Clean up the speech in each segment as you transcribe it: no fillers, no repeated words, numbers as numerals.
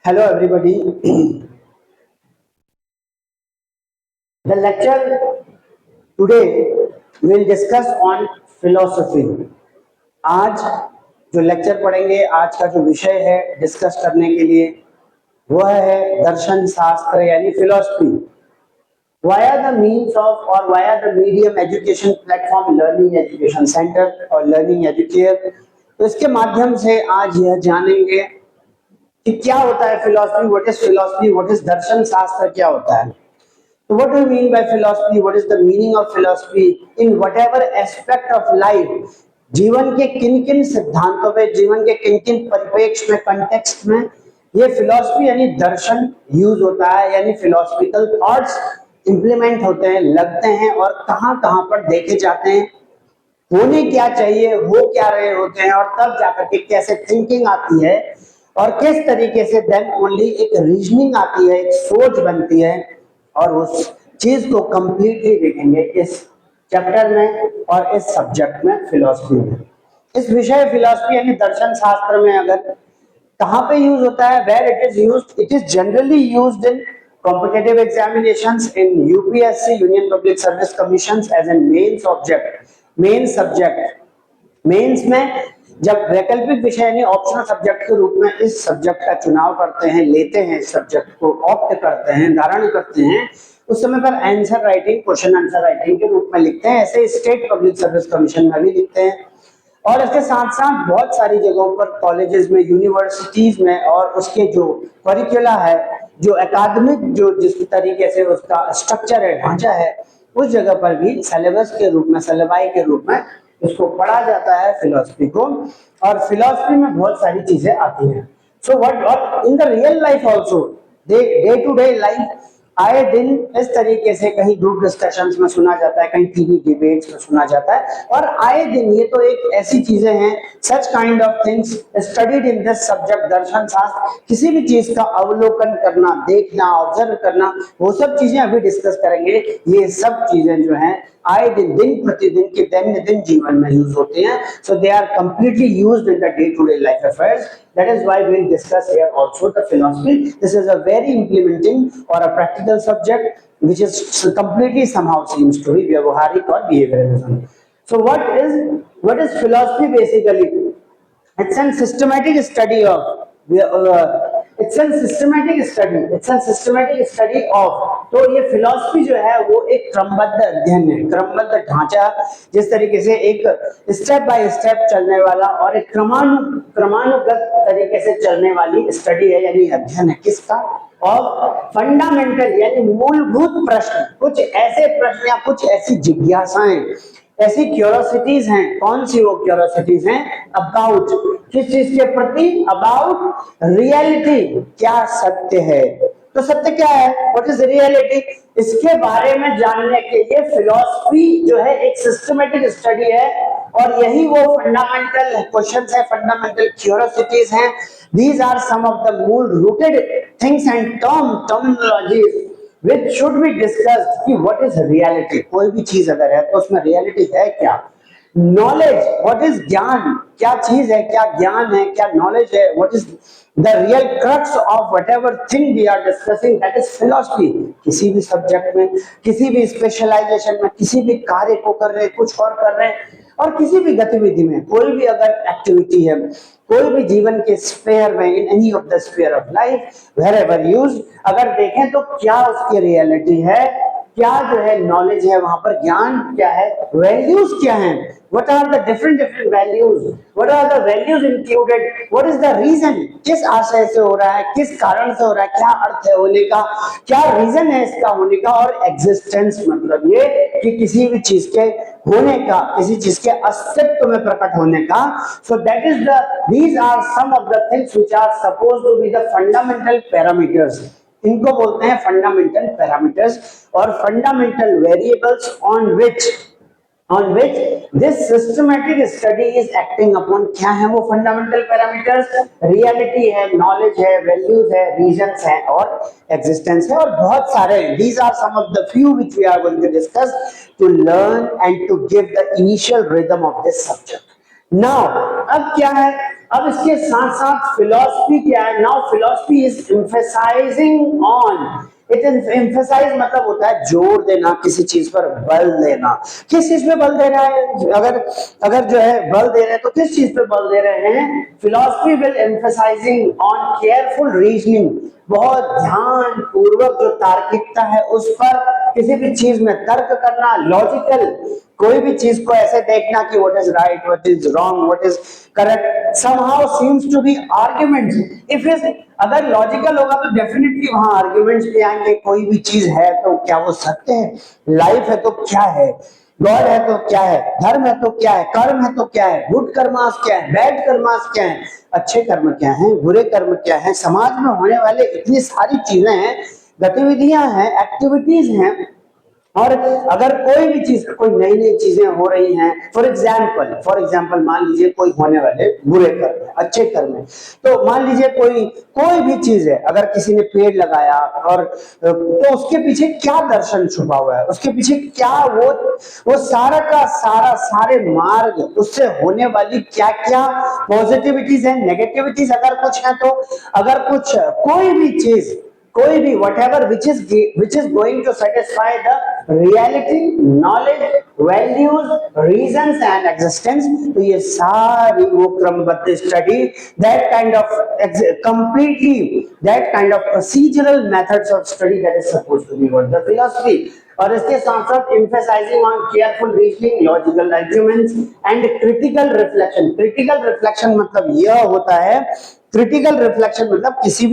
Hello everybody. The lecture today will discuss on philosophy. आज जो lecture पढ़ेंगे, आज का जो विषय है डिस्कस करने के लिए वह है दर्शन शास्त्र यानी philosophy. Via the means of or via the medium education platform Learning Education Center और Learning Educare, तो इसके माध्यम से आज यह जानेंगे कि क्या होता है फिलोसफी, व्हाट इज दर्शन शास्त्र क्या होता है. So what do you mean by philosophy? What is the meaning of philosophy in whatever aspect of life? जीवन के किन किन सिद्धांतों पे, जीवन के किन किन परिप्रेक्ष्य में, कंटेक्स्ट में ये फिलॉसफी यानी दर्शन यूज होता है, यानी फिलोसफिकल थॉट्स इंप्लीमेंट होते हैं, लगते हैं और कहाँ कहाँ पर देखे जाते हैं, होने क्या चाहिए, हो क्या रहे होते हैं, और तब जाकर के कैसे थिंकिंग आती है और किस तरीके से देन ओनली एक रीजनिंग आती है, एक सोच बनती है. और उस चीज को कंप्लीटली देखेंगे इस चैप्टर में और इस सब्जेक्ट में, फिलॉसफी में. इस विषय फिलॉसफी यानी दर्शन शास्त्र में अगर कहाँ पे यूज होता है, where it is used, it is generally used in competitive examinations in UPSC union public service commissions as an main subject. Mains में जब वैकल्पिक विषय यानी ऑप्शनल सब्जेक्ट के रूप में इस सब्जेक्ट का चुनाव करते हैं, लेते हैं, इस सब्जेक्ट को ऑप्ट करते हैं, धारण करते हैं, उस समय पर answer writing, question answer writing के रूप में लिखते हैं. ऐसे स्टेट पब्लिक सर्विस कमीशन में भी लिखते हैं. और इसके साथ साथ बहुत सारी जगहों पर, कॉलेजेस में, यूनिवर्सिटीज में, और उसके जो करिकुला है, जो एकेडमिक जो जिस तरीके से उसका स्ट्रक्चर है, ढांचा है, उस जगह पर भी सिलेबस के रूप में, सिलेबाई के रूप में इसको पढ़ा जाता है फिलॉसफी को. और फिलॉसफी में बहुत सारी चीजें आती हैं. So what in the real life also, day to day life, आए दिन इस तरीके से कहीं ग्रुप डिस्कशंस में सुना जाता है, कहीं टीवी डिबेट्स में सुना जाता है, और आए दिन ये तो एक ऐसी चीजें हैं, such kind of things studied in this subject दर्शन शास्त्र. किसी भी चीज का अवलोकन करना, देखना, ऑब्जर्व करना, वो सब चीजें अभी डिस्कस करेंगे. ये सब चीजें जो हैं आए दिन, दिन प्रतिदिन के दैनिक जीवन में यूज होते हैं. So they are completely used in the day to day life affairs. That is why we will discuss here also the philosophy. This is a very implementing or a practical subject which is completely somehow seems to be vyavaharik or behavioralism. So what is philosophy basically? It's a systematic study of it's a systematic study of. तो ये philosophy जो है वो एक क्रमबद्ध अध्ययन है, क्रमबद्ध ढांचा, जिस तरीके से एक स्टेप बाय स्टेप चलने वाला और एक क्रमानुगत तरीके से चलने वाली स्टडी है, यानी अध्ययन है किसका, और फंडामेंटल यानी मूलभूत प्रश्न, कुछ ऐसे प्रश्न या कुछ ऐसी जिज्ञासाएं, ऐसी क्यूरियोसिटीज हैं. कौन सी वो क्यूरियोसिटीज हैं? अबाउट किस चीज के प्रति? अबाउट रियलिटी, क्या सत्य है. तो सत्य क्या है, व्हाट इज रियलिटी, इसके बारे में जानने के लिए फिलॉसफी जो है एक सिस्टमेटिक स्टडी है. और यही वो फंडामेंटल क्वेश्चंस है, फंडामेंटल क्यूरियोसिटीज हैं. These are some of the मूल rooted things and terminologies which should be discussed कि what is reality. कोई भी चीज अगर है तो उसमें reality है क्या. Knowledge, what is ज्ञान, क्या चीज है, क्या ज्ञान है, क्या knowledge है, what is the real crux of whatever thing we are discussing, that is philosophy. किसी भी सब्जेक्ट में, किसी भी स्पेशलाइजेशन में, किसी भी कार्य को कर रहे, कुछ और कर रहे, और किसी भी गतिविधि में, कोई भी अगर एक्टिविटी है, कोई भी जीवन के स्फीयर में, in any of the sphere of life, wherever used, अगर देखें तो क्या उसकी रियलिटी है, क्या जो है नॉलेज है, वहां पर ज्ञान क्या है, वैल्यूज क्या हैं, what are the different values, what are the values included, what is the reason, किस आशय से हो रहा है, किस कारण से हो रहा है, क्या अर्थ है होने का, क्या रीजन है इसका होने का, और एग्जिस्टेंस मतलब ये कि किसी भी चीज के होने का, किसी चीज के अस्तित्व में प्रकट होने का. so that is the these are some of the things which are supposed to be the fundamental parameters. इनको बोलते हैं फंडामेंटल पैरामीटर्स और fundamental variables on which this systematic study is acting upon. क्या है वो फंडामेंटल पैरामीटर्स? रियलिटी है, knowledge है, values है, रीजंस है और एग्जिस्टेंस है, और बहुत सारे. these are some of the few which we are going to discuss to learn and to give the initial rhythm of this subject. now अब क्या है, अब इसके साथ साथ फिलॉसफी क्या है? Now philosophy is emphasising on, it emphasise मतलब होता है जोर देना, किसी चीज पर बल देना। किस चीज पे बल दे रहा है? अगर अगर जो है बल दे रहे हैं तो किस चीज पे बल दे रहे हैं? Philosophy will emphasising on careful reasoning, बहुत ध्यान पूर्वक जो तार्किकता है उस पर, किसी भी चीज में तर्क करना, लॉजिकल, कोई भी चीज को ऐसे देखना कि what is right, what is wrong, what is correct, somehow seems to be arguments. If is अगर लॉजिकल होगा तो डेफिनेटली वहां आर्ग्यूमेंट्स भी आएंगे। कोई भी चीज है तो क्या वो सत्य है? लाइफ है तो क्या है? गॉड है तो क्या है? धर्म है तो क्या है? कर्म है तो क्या है? गुड कर्मास क्या है? बैड कर्मास क्या है? अच्छे कर्म क्या हैं? बुरे कर्म क्या हैं? समाज में होने वाले इतनी सारी चीजें हैं, गतिविधियां हैं, एक्टिविटीज हैं। और अगर कोई भी चीज, कोई नई नई चीजें हो रही हैं, फॉर एग्जाम्पल मान लीजिए कोई होने वाले बुरे कर्म है, अच्छे कर्म है, तो मान लीजिए कोई भी चीज है, अगर किसी ने पेड़ लगाया और तो उसके पीछे क्या दर्शन छुपा हुआ है, उसके पीछे क्या वो सारा का सारा, सारे मार्ग, उससे होने वाली क्या क्या पॉजिटिविटीज है, नेगेटिविटीज अगर कुछ है तो, अगर कुछ कोई भी whatever which is going to satisfy the reality, knowledge, values, reasons and existence, तो ये सारी वो क्रमबद्ध study, that kind of completely that kind of procedural methods of study that is supposed to be what the philosophy। और इसके साथ साथ emphasizing on careful reasoning, logical arguments and critical reflection। critical reflection मतलब यह होता है, critical reflection मतलब किसी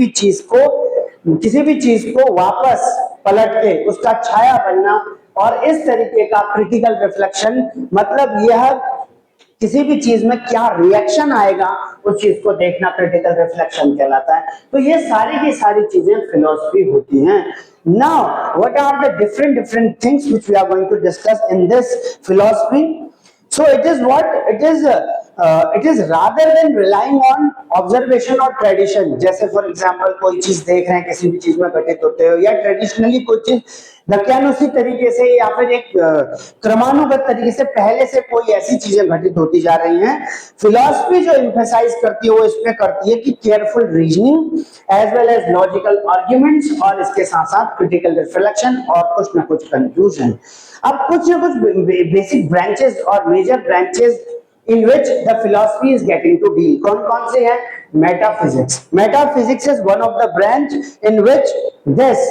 भी चीज को वापस पलट के उसका छाया बनना, और इस तरीके का क्रिटिकल रिफ्लेक्शन मतलब यह किसी भी चीज में क्या रिएक्शन आएगा उस चीज को देखना क्रिटिकल रिफ्लेक्शन कहलाता है। तो ये सारी की सारी चीजें फिलॉसफी होती हैं। Now what are the different things which we are going to discuss in this philosophy? So it is what it is rather than relying on observation or tradition। जैसे फॉर एग्जांपल कोई चीज देख रहे हैं, किसी भी चीज में घटित होते हो, या ट्रेडिशनली कोई चीज दकियानुसी तरीके से या फिर एक क्रमानुगत तरीके से पहले से कोई ऐसी चीजें घटित होती जा रही हैं। फिलॉसफी जो एम्फसाइज करती है वो इसमें करती है कि careful reasoning as well as logical arguments, और इसके साथ साथ क्रिटिकल रिफ्लेक्शन और कुछ ना कुछ कंक्लूजन। अब कुछ ना कुछ बेसिक ब्रांचेस और major branches in which the philosophy is getting to deal, कौन-कौन से हैं? Metaphysics। Metaphysics is one of the branch in which this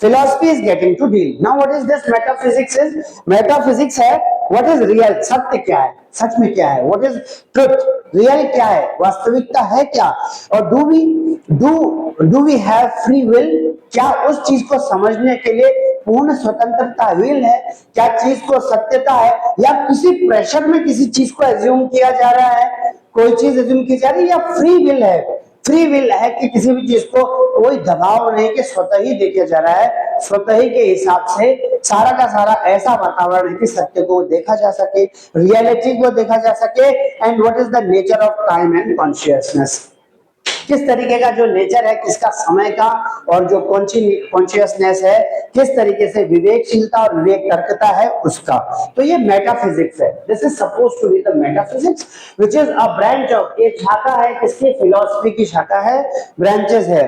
philosophy is getting to deal। Now what is this metaphysics is? Metaphysics है what is real, सत्य क्या है, सच में क्या है, what is truth, real क्या है, वास्तविकता है क्या, और do we have free will, क्या उस चीज को समझने के लिए पूर्ण स्वतंत्रता विल है, क्या चीज को सत्यता है, या किसी प्रेशर में किसी चीज को एज्यूम किया जा रहा है, कोई चीज एज्यूम की जा रही है, या फ्री विल है? फ्री विल है कि किसी भी चीज को कोई दबाव नहीं, कि स्वतः ही देखा जा रहा है, स्वतः ही के हिसाब से सारा का सारा ऐसा वातावरण है कि सत्य को देखा जा सके, रियलिटी को देखा जा सके। And what is the nature of time and consciousness, किस तरीके का जो नेचर है किसका समय का, और जो कॉन्शियसनेस है किस तरीके से विवेकशीलता और विवेक तर्कता है उसका। तो ये मेटाफिजिक्स है। This is suppose to be the metaphysics which is a branch of, एक शाखा है किसकी? फिलॉसफी की शाखा है, ब्रांचेस है।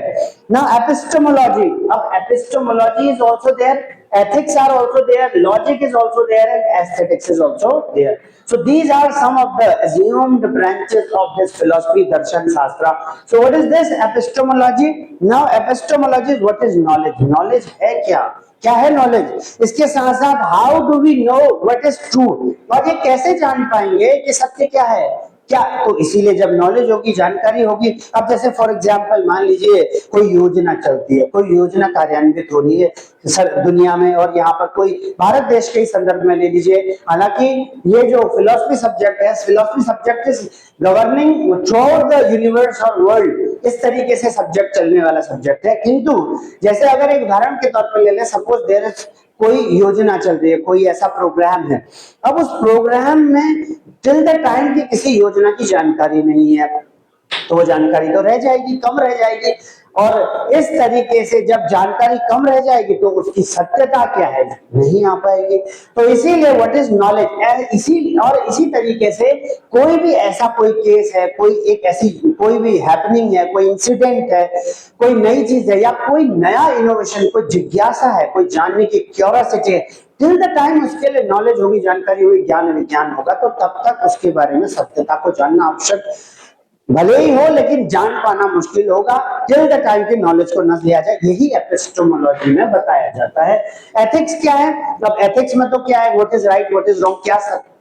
नाउ एपिस्टेमोलॉजी, अब epistemology is also there, ethics are also there, logic is also there, and aesthetics is also there। So these are some of the assumed branches of this philosophy, darshan, shastra। So what is this epistemology? Now epistemology is what is knowledge। knowledge है क्या, क्या है knowledge? इसके साथ साथ how do we know what is true, और ये कैसे जान पाएंगे कि सत्य क्या है, क्या? तो इसीलिए जब नॉलेज होगी, जानकारी होगी। अब जैसे फॉर एग्जांपल मान लीजिए कोई योजना चलती है, कोई योजना कार्यान्वित हो रही है दुनिया में, और यहाँ पर कोई भारत देश के संदर्भ में ले लीजिए। हालांकि ये जो फिलॉसफी सब्जेक्ट है, philosophy subject is governing through the universe और वर्ल्ड, इस तरीके से सब्जेक्ट चलने वाला सब्जेक्ट है। किंतु जैसे अगर एक उदाहरण के तौर पर ले लें, सपोज देयर इज कोई योजना चल रही है, कोई ऐसा प्रोग्राम है, अब उस प्रोग्राम में टिल द टाइम की किसी योजना की जानकारी नहीं है, तो वो जानकारी तो रह जाएगी, कम रह जाएगी। और इस तरीके से जब जानकारी कम रह जाएगी तो उसकी सत्यता क्या है, नहीं आ पाएगी। तो इसीलिए व्हाट इज नॉलेज, इसी तरीके से कोई भी ऐसा कोई केस है, कोई एक ऐसी कोई भी हैपनिंग है, कोई इंसिडेंट है, कोई नई चीज है, या कोई नया इनोवेशन, कोई जिज्ञासा है, कोई जानने की क्यूरियोसिटी है, टिल द टाइम उसके लिए नॉलेज होगी, जानकारी होगी, ज्ञान विज्ञान होगा, तो तब तक उसके बारे में सत्यता को जानना आवश्यक भले ही हो, लेकिन जान पाना मुश्किल होगा टिल द टाइम की नॉलेज को न लिया जाए। यही एपिस्टेमोलॉजी में बताया जाता है। एथिक्स क्या है? अब एथिक्स में तो क्या है, what is right, what is wrong,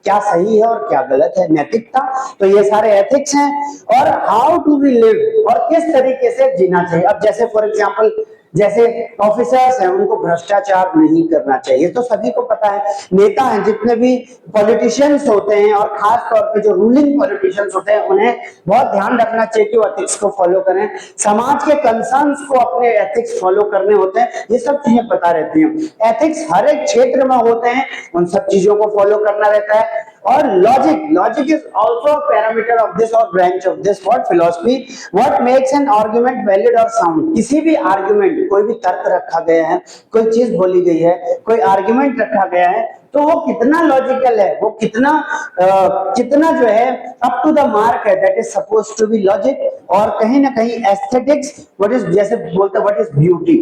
क्या सही है और क्या गलत है, नैतिकता, तो ये सारे एथिक्स हैं। और हाउ टू वी लिव, और किस तरीके से जीना चाहिए। अब जैसे फॉर एग्जांपल, जैसे ऑफिसर्स हैं, उनको भ्रष्टाचार नहीं करना चाहिए, तो सभी को पता है। नेता हैं, जितने भी पॉलिटिशियंस होते हैं, और खास तौर पे जो रूलिंग पॉलिटिशियंस होते हैं, उन्हें बहुत ध्यान रखना चाहिए कि वो एथिक्स को फॉलो करें, समाज के कंसर्न्स को अपने एथिक्स फॉलो करने होते हैं, ये सब चीजें पता रहती हैं। एथिक्स हर एक क्षेत्र में होते हैं, उन सब चीजों को फॉलो करना रहता है। और logic is also a parameter of this और branch of this what philosophy, what makes an argument valid और साउंड। किसी भी आर्गुमेंट, कोई भी तर्क रखा गया है, कोई चीज बोली गई है, कोई आर्गुमेंट रखा गया है, तो वो कितना लॉजिकल है, वो कितना जो है अप टू द मार्क है, that is suppose to be logic. और कहीं ना कहीं एस्थेटिक्स, व्हाट इज, जैसे बोलते हैं व्हाट इज ब्यूटी,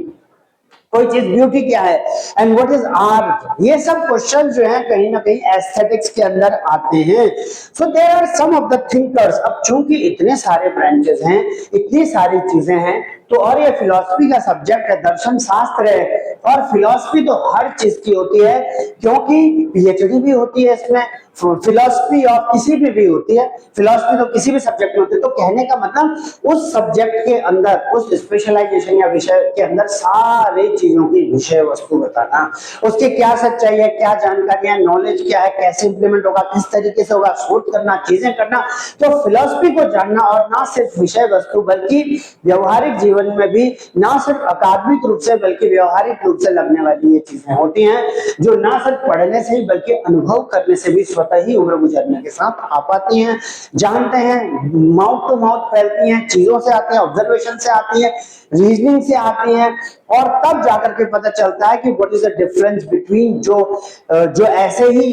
कोई चीज ब्यूटी क्या है, एंड व्हाट इज आर्ट, ये सब क्वेश्चन जो है कहीं ना कहीं एस्थेटिक्स के अंदर आते हैं। So there are some of the thinkers. अब चूंकि इतने सारे ब्रांचेस हैं, इतनी सारी चीजें हैं, तो और ये फिलॉसफी का सब्जेक्ट है, दर्शन शास्त्र है, और फिलॉसफी तो हर चीज की होती है, क्योंकि पीएचडी भी होती है इसमें, फिलॉसफी और किसी भी होती है, फिलॉसफी तो किसी भी सब्जेक्ट में होती है। तो कहने का मतलब उस सब्जेक्ट के अंदर, उस स्पेशलाइजेशन या विषय के अंदर सारी चीजों की विषय वस्तु बताना, उसकी क्या सच्चाई है, क्या जानकारी है, नॉलेज क्या है, कैसे इंप्लीमेंट होगा, किस तरीके से होगा, शोध करना, चीजें करना। तो फिलॉसफी को जानना, और ना सिर्फ विषय वस्तु बल्कि व्यवहारिक जीवन में भी, ना सिर्फ अकादमिक रूप से बल्कि व्यवहारिक रूप से लगने वाली ये चीजें होती हैं, जो ना सिर्फ पढ़ने से ही बल्कि अनुभव करने से भी स्वतः ही उम्र गुजरने के साथ आ पाती हैं, जानते हैं, माउथ टू माउथ फैलती हैं, चीजों से आती हैं, ऑब्जर्वेशन से आती हैं, रीजनिंग से आती हैं, और तब जाकर के पता चलता है कि what is the difference between जो ऐसे ही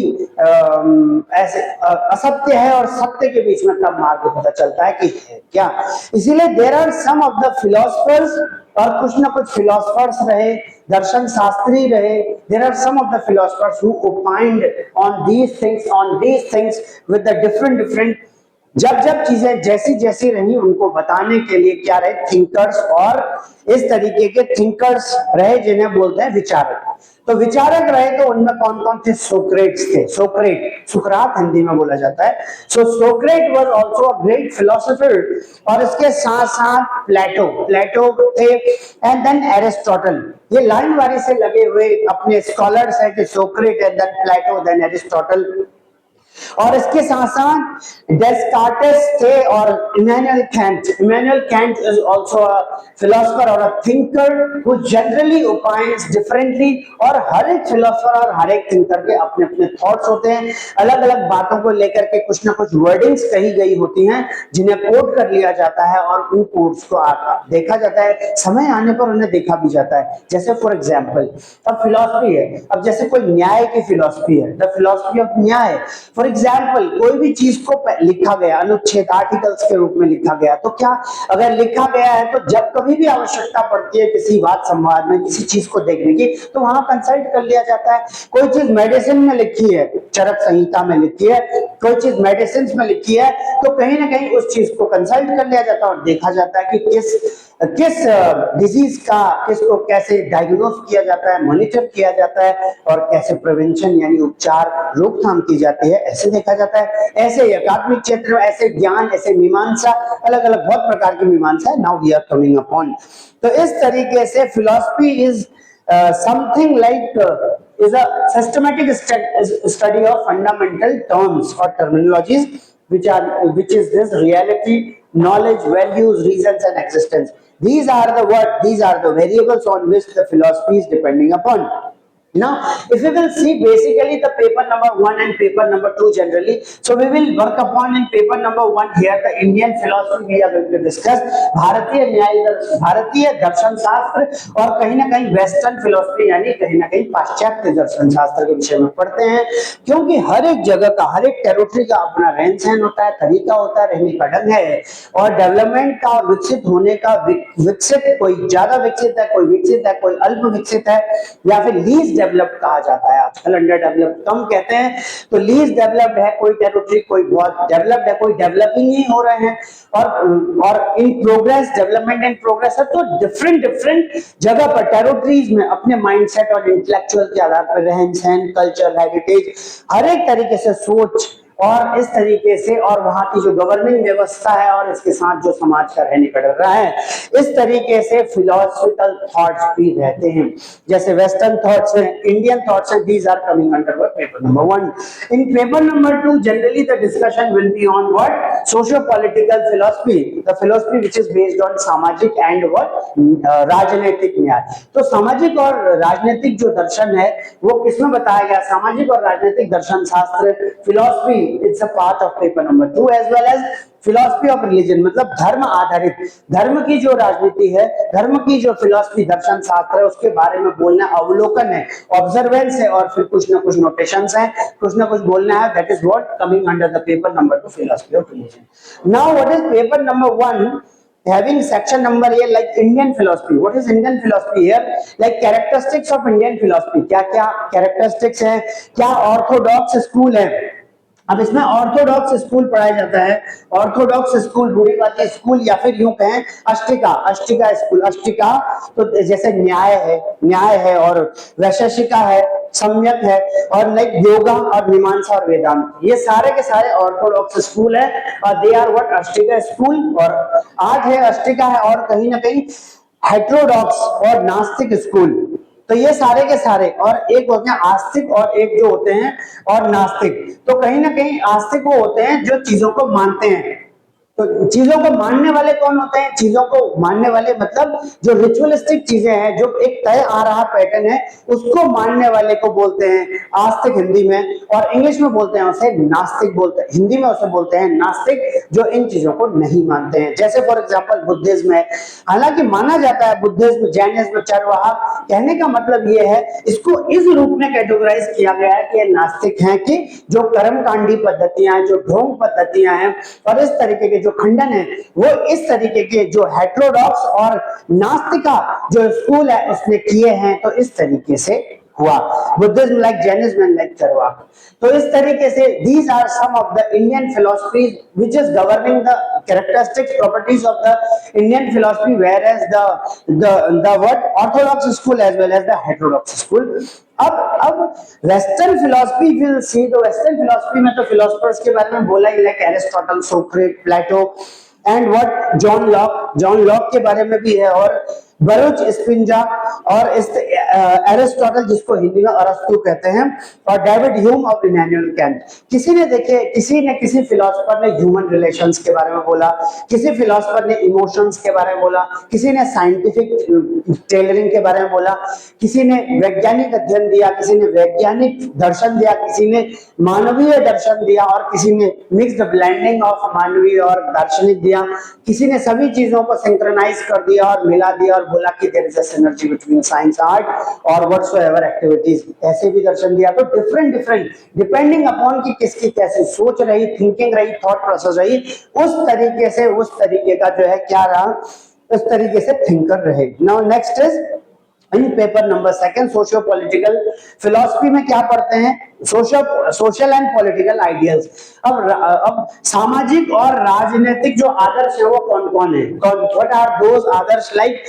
ऐसे असत्य है और सत्य के बीच में तब मार्ग पता चलता है कि है क्या। इसीलिए there are some of the philosophers, और कुछ ना कुछ फिलोसफर्स रहे, दर्शन शास्त्री रहे, there are some of the philosophers who opined on these things with the different जब चीजें जैसी जैसी रही, उनको बताने के लिए क्या रहे, थिंकर्स, और इस तरीके के थिंकर्स रहे जिन्हें बोलते हैं विचारक। तो विचारक रहे, तो उनमें कौन कौन थे? सोक्रेट्स थे, सुकरात हिंदी में बोला जाता है। So Socrates was also a great philosopher, और इसके साथ साथ प्लेटो थे, एंड देन एरिस्टोटल। ये लाइन वारी से लगे हुए अपने स्कॉलर्स हैं कि Socrates and then Plato then Aristotle. और इसके साथ साथ डेस्कार्टेस थे और Immanuel Kant is also a philosopher और a thinker who generally opines differently. और हर एक फिलोसोफर और हर एक थिंकर के अपने अपने थॉट्स होते हैं, अलग अलग बातों को लेकर के कुछ ना कुछ वर्डिंग्स कही गई होती हैं, जिन्हें कोट कर लिया जाता है, और उन कोट्स को देखा जाता है, समय आने पर उन्हें देखा भी जाता है। जैसे फॉर एग्जाम्पल, अब फिलोसफी है, अब जैसे कोई न्याय की फिलोसफी है, द फिलोसफी ऑफ न्याय। फॉर एग्जाम्पल, कोई भी चीज को लिखा गया, अनुच्छेद, आर्टिकल्स के रूप में लिखा गया, तो क्या अगर लिखा गया है, तो जब कभी भी आवश्यकता पड़ती है किसी वाद संवाद में, किसी चीज को देखने की, तो वहां कंसल्ट कर लिया जाता है। कोई चीज मेडिसिन में लिखी है, चरक संहिता में लिखी है, कोई चीज मेडिसिन में लिखी है, तो कहीं ना कहीं उस चीज को कंसल्ट कर लिया जाता है और देखा जाता है कि किस डिजीज का, किसको कैसे डायग्नोज किया जाता है, मॉनिटर किया जाता है, और कैसे प्रिवेंशन यानी उपचार, रोकथाम की जाती है, ऐसे देखा जाता है। ऐसे ही अकादमिक क्षेत्र में ऐसे ज्ञान, ऐसे मीमांसा, अलग अलग बहुत प्रकार की मीमांसा है, now we are coming upon. तो इस तरीके से philosophy is something like is a systematic study of fundamental terms or terminologies which is this reality, knowledge, values, reasons and existence. These are the variables on which the philosophy is depending upon. Now, if we will see basically the paper number 1 and paper number 2 generally, so we will work upon in paper number 1 here the Indian philosophy we are going to discuss, भारतीय दर्शन शास्त्र और कहीं ना कहीं western philosophy यानी कहीं ना कहीं पाश्चात्य दर्शन शास्त्र के विषय में पढ़ते हैं, क्योंकि हर एक जगह का हर एक टेरिटरी का अपना रहन सहन होता है, तरीका होता है, रहने का ढंग है, और डेवलपमेंट का और विकसित होने का विकसित कोई ज्यादा विकसित है, कोई विकसित है, कोई अल्प विकसित है, या फिर लीज डेवलप्ड कहा जाता है, आजकल अंडर डेवलप्ड कम कहते हैं, तो लीज डेवलप्ड है कोई टेरिटरी, कोई बहुत डेवलप्ड है, कोई डेवलपिंग ही हो रहे हैं, और in progress, development in progress है। तो डिफरेंट डिफरेंट जगह पर टेरिटरीज में अपने माइंडसेट और इंटेलेक्चुअल के आधार पर रहन सहन, कल्चर, हेरिटेज, हर एक तरीके से सोच और इस तरीके से, और वहां की जो गवर्निंग व्यवस्था है और इसके साथ जो समाज का रहने का रहा है, इस तरीके से फिलोसफिकल थॉट्स भी रहते हैं। जैसे वेस्टर्न थॉट्स हैं, इंडियन थॉट्स हैं, these are coming under paper number 1। In paper number 2 generally the discussion will be on what, socio political philosophy, the philosophy which is based on सामाजिक and what राजनीतिक न्याय। तो सामाजिक और राजनीतिक जो दर्शन है वो किसमें बताया गया, सामाजिक और राजनीतिक दर्शन शास्त्र philosophy, it's a part of paper number 2 as well as philosophy of religion, मतलब धर्म आधारित, धर्म की जो राजनीति है, धर्म की जो फिलोसफी दर्शन शास्त्र है, उसके बारे में बोलना, अवलोकन है, ऑब्जर्वेंस है, और फिर कुछ ना कुछ नोटेशंस हैं, कुछ ना कुछ बोलना है, that is what coming under the paper number 2 philosophy of religion. Now what is paper number 1 having section number A like Indian philosophy? What is Indian philosophy here? Like characteristics of Indian philosophy, क्या क्या characteristics है, क्या Orthodox school है। अब इसमें Orthodox school पढ़ाया जाता है, ऑर्थोडॉक्स स्कूल, रूढ़िवादी स्कूल, या फिर यूं कहें अष्टिका, अष्टिका स्कूल। अष्टिका तो जैसे न्याय है और वैशेषिका है, सम्यक है, और लाइक योगा और मीमांसा और वेदांत, ये सारे के सारे ऑर्थोडॉक्स स्कूल है, और दे आर व्हाट, अष्टिका स्कूल। और 8 है अष्टिका है, और कहीं ना कहीं हेटेरोडॉक्स और नास्तिक स्कूल। तो ये सारे के सारे, और एक होते हैं आस्तिक और एक जो होते हैं और नास्तिक। तो कहीं ना कहीं आस्तिक वो होते हैं जो चीजों को मानते हैं। तो चीजों को मानने वाले कौन होते हैं, चीजों को मानने वाले मतलब जो रिचुअलिस्टिक चीजें हैं, जो एक तय आ रहा पैटर्न है, उसको मानने वाले को बोलते हैं आस्तिक हिंदी में, और इंग्लिश में बोलते हैं उसे नास्तिक बोलते हैं, हिंदी में उसे बोलते हैं नास्तिक, जो इन चीजों को नहीं मानते हैं। जैसे फॉर एग्जांपल बुद्धिज्म है, हालांकि माना जाता है बुद्धिज्म, जैनिज्म, चरवाहा, कहने का मतलब ये है, इसको इस रूप में कैटेगराइज किया गया है कि ये नास्तिक हैं, कि जो कर्मकांडी पद्धतियां हैं, जो ढोंग पद्धतियां हैं, और इस तरीके के जो खंडन है, वो इस तरीके के जो हेटेरोडॉक्स और नास्तिका जो स्कूल है उसने किए हैं। तो इस तरीके से हुआ Buddhism like Jainism and like चरवाहा। तो इस तरीके से these are some of the Indian philosophies which is governing the characteristics properties of the Indian philosophy, whereas the what orthodox school as well as the heterodox school. अब western philosophy will see, तो western philosophy में तो philosophers के बारे में बोला ही, like Aristotle, Socrates, Plato and what John Locke के बारे में भी है, और बरूच, स्पिंजा, और एरिस्टोटल जिसको हिंदी में अरस्तु कहते हैं, और डेविड ह्यूम और इमैनुअल कैंट। किसी फिलोसफर ने ह्यूमन रिलेशंस के बारे में बोला, किसी फिलोसफर ने इमोशंस के बारे में बोला, किसी ने साइंटिफिक टेलरिंग के बारे में बोला, किसी ने वैज्ञानिक अध्ययन दिया, किसी ने वैज्ञानिक दर्शन दिया, किसी ने मानवीय दर्शन दिया, और किसी ने मिक्स्ड ब्लेंडिंग ऑफ मानवीय और दार्शनिक दिया, किसी ने सभी चीजों को सिंक्रोनाइज कर दिया और मिला दिया और बोला कि there is a synergy between science, art और व्हाटसोएवर एक्टिविटीज, ऐसे भी दर्शन दिया। तो डिफरेंट डिपेंडिंग अपॉन कि किसकी कैसी सोच रही, थिंकिंग रही, थॉट प्रोसेस रही, उस तरीके से उस तरीके का जो है क्या रहा, उस तरीके से थिंकर रहे। Now next is in paper number 2 socio political philosophy में क्या पढ़ते हैं, सोशल एंड पॉलिटिकल आइडियल्स। अब सामाजिक और राजनीतिक जो आदर्श है वो कौन कौन है, व्हाट आर दोज आदर्श, लाइक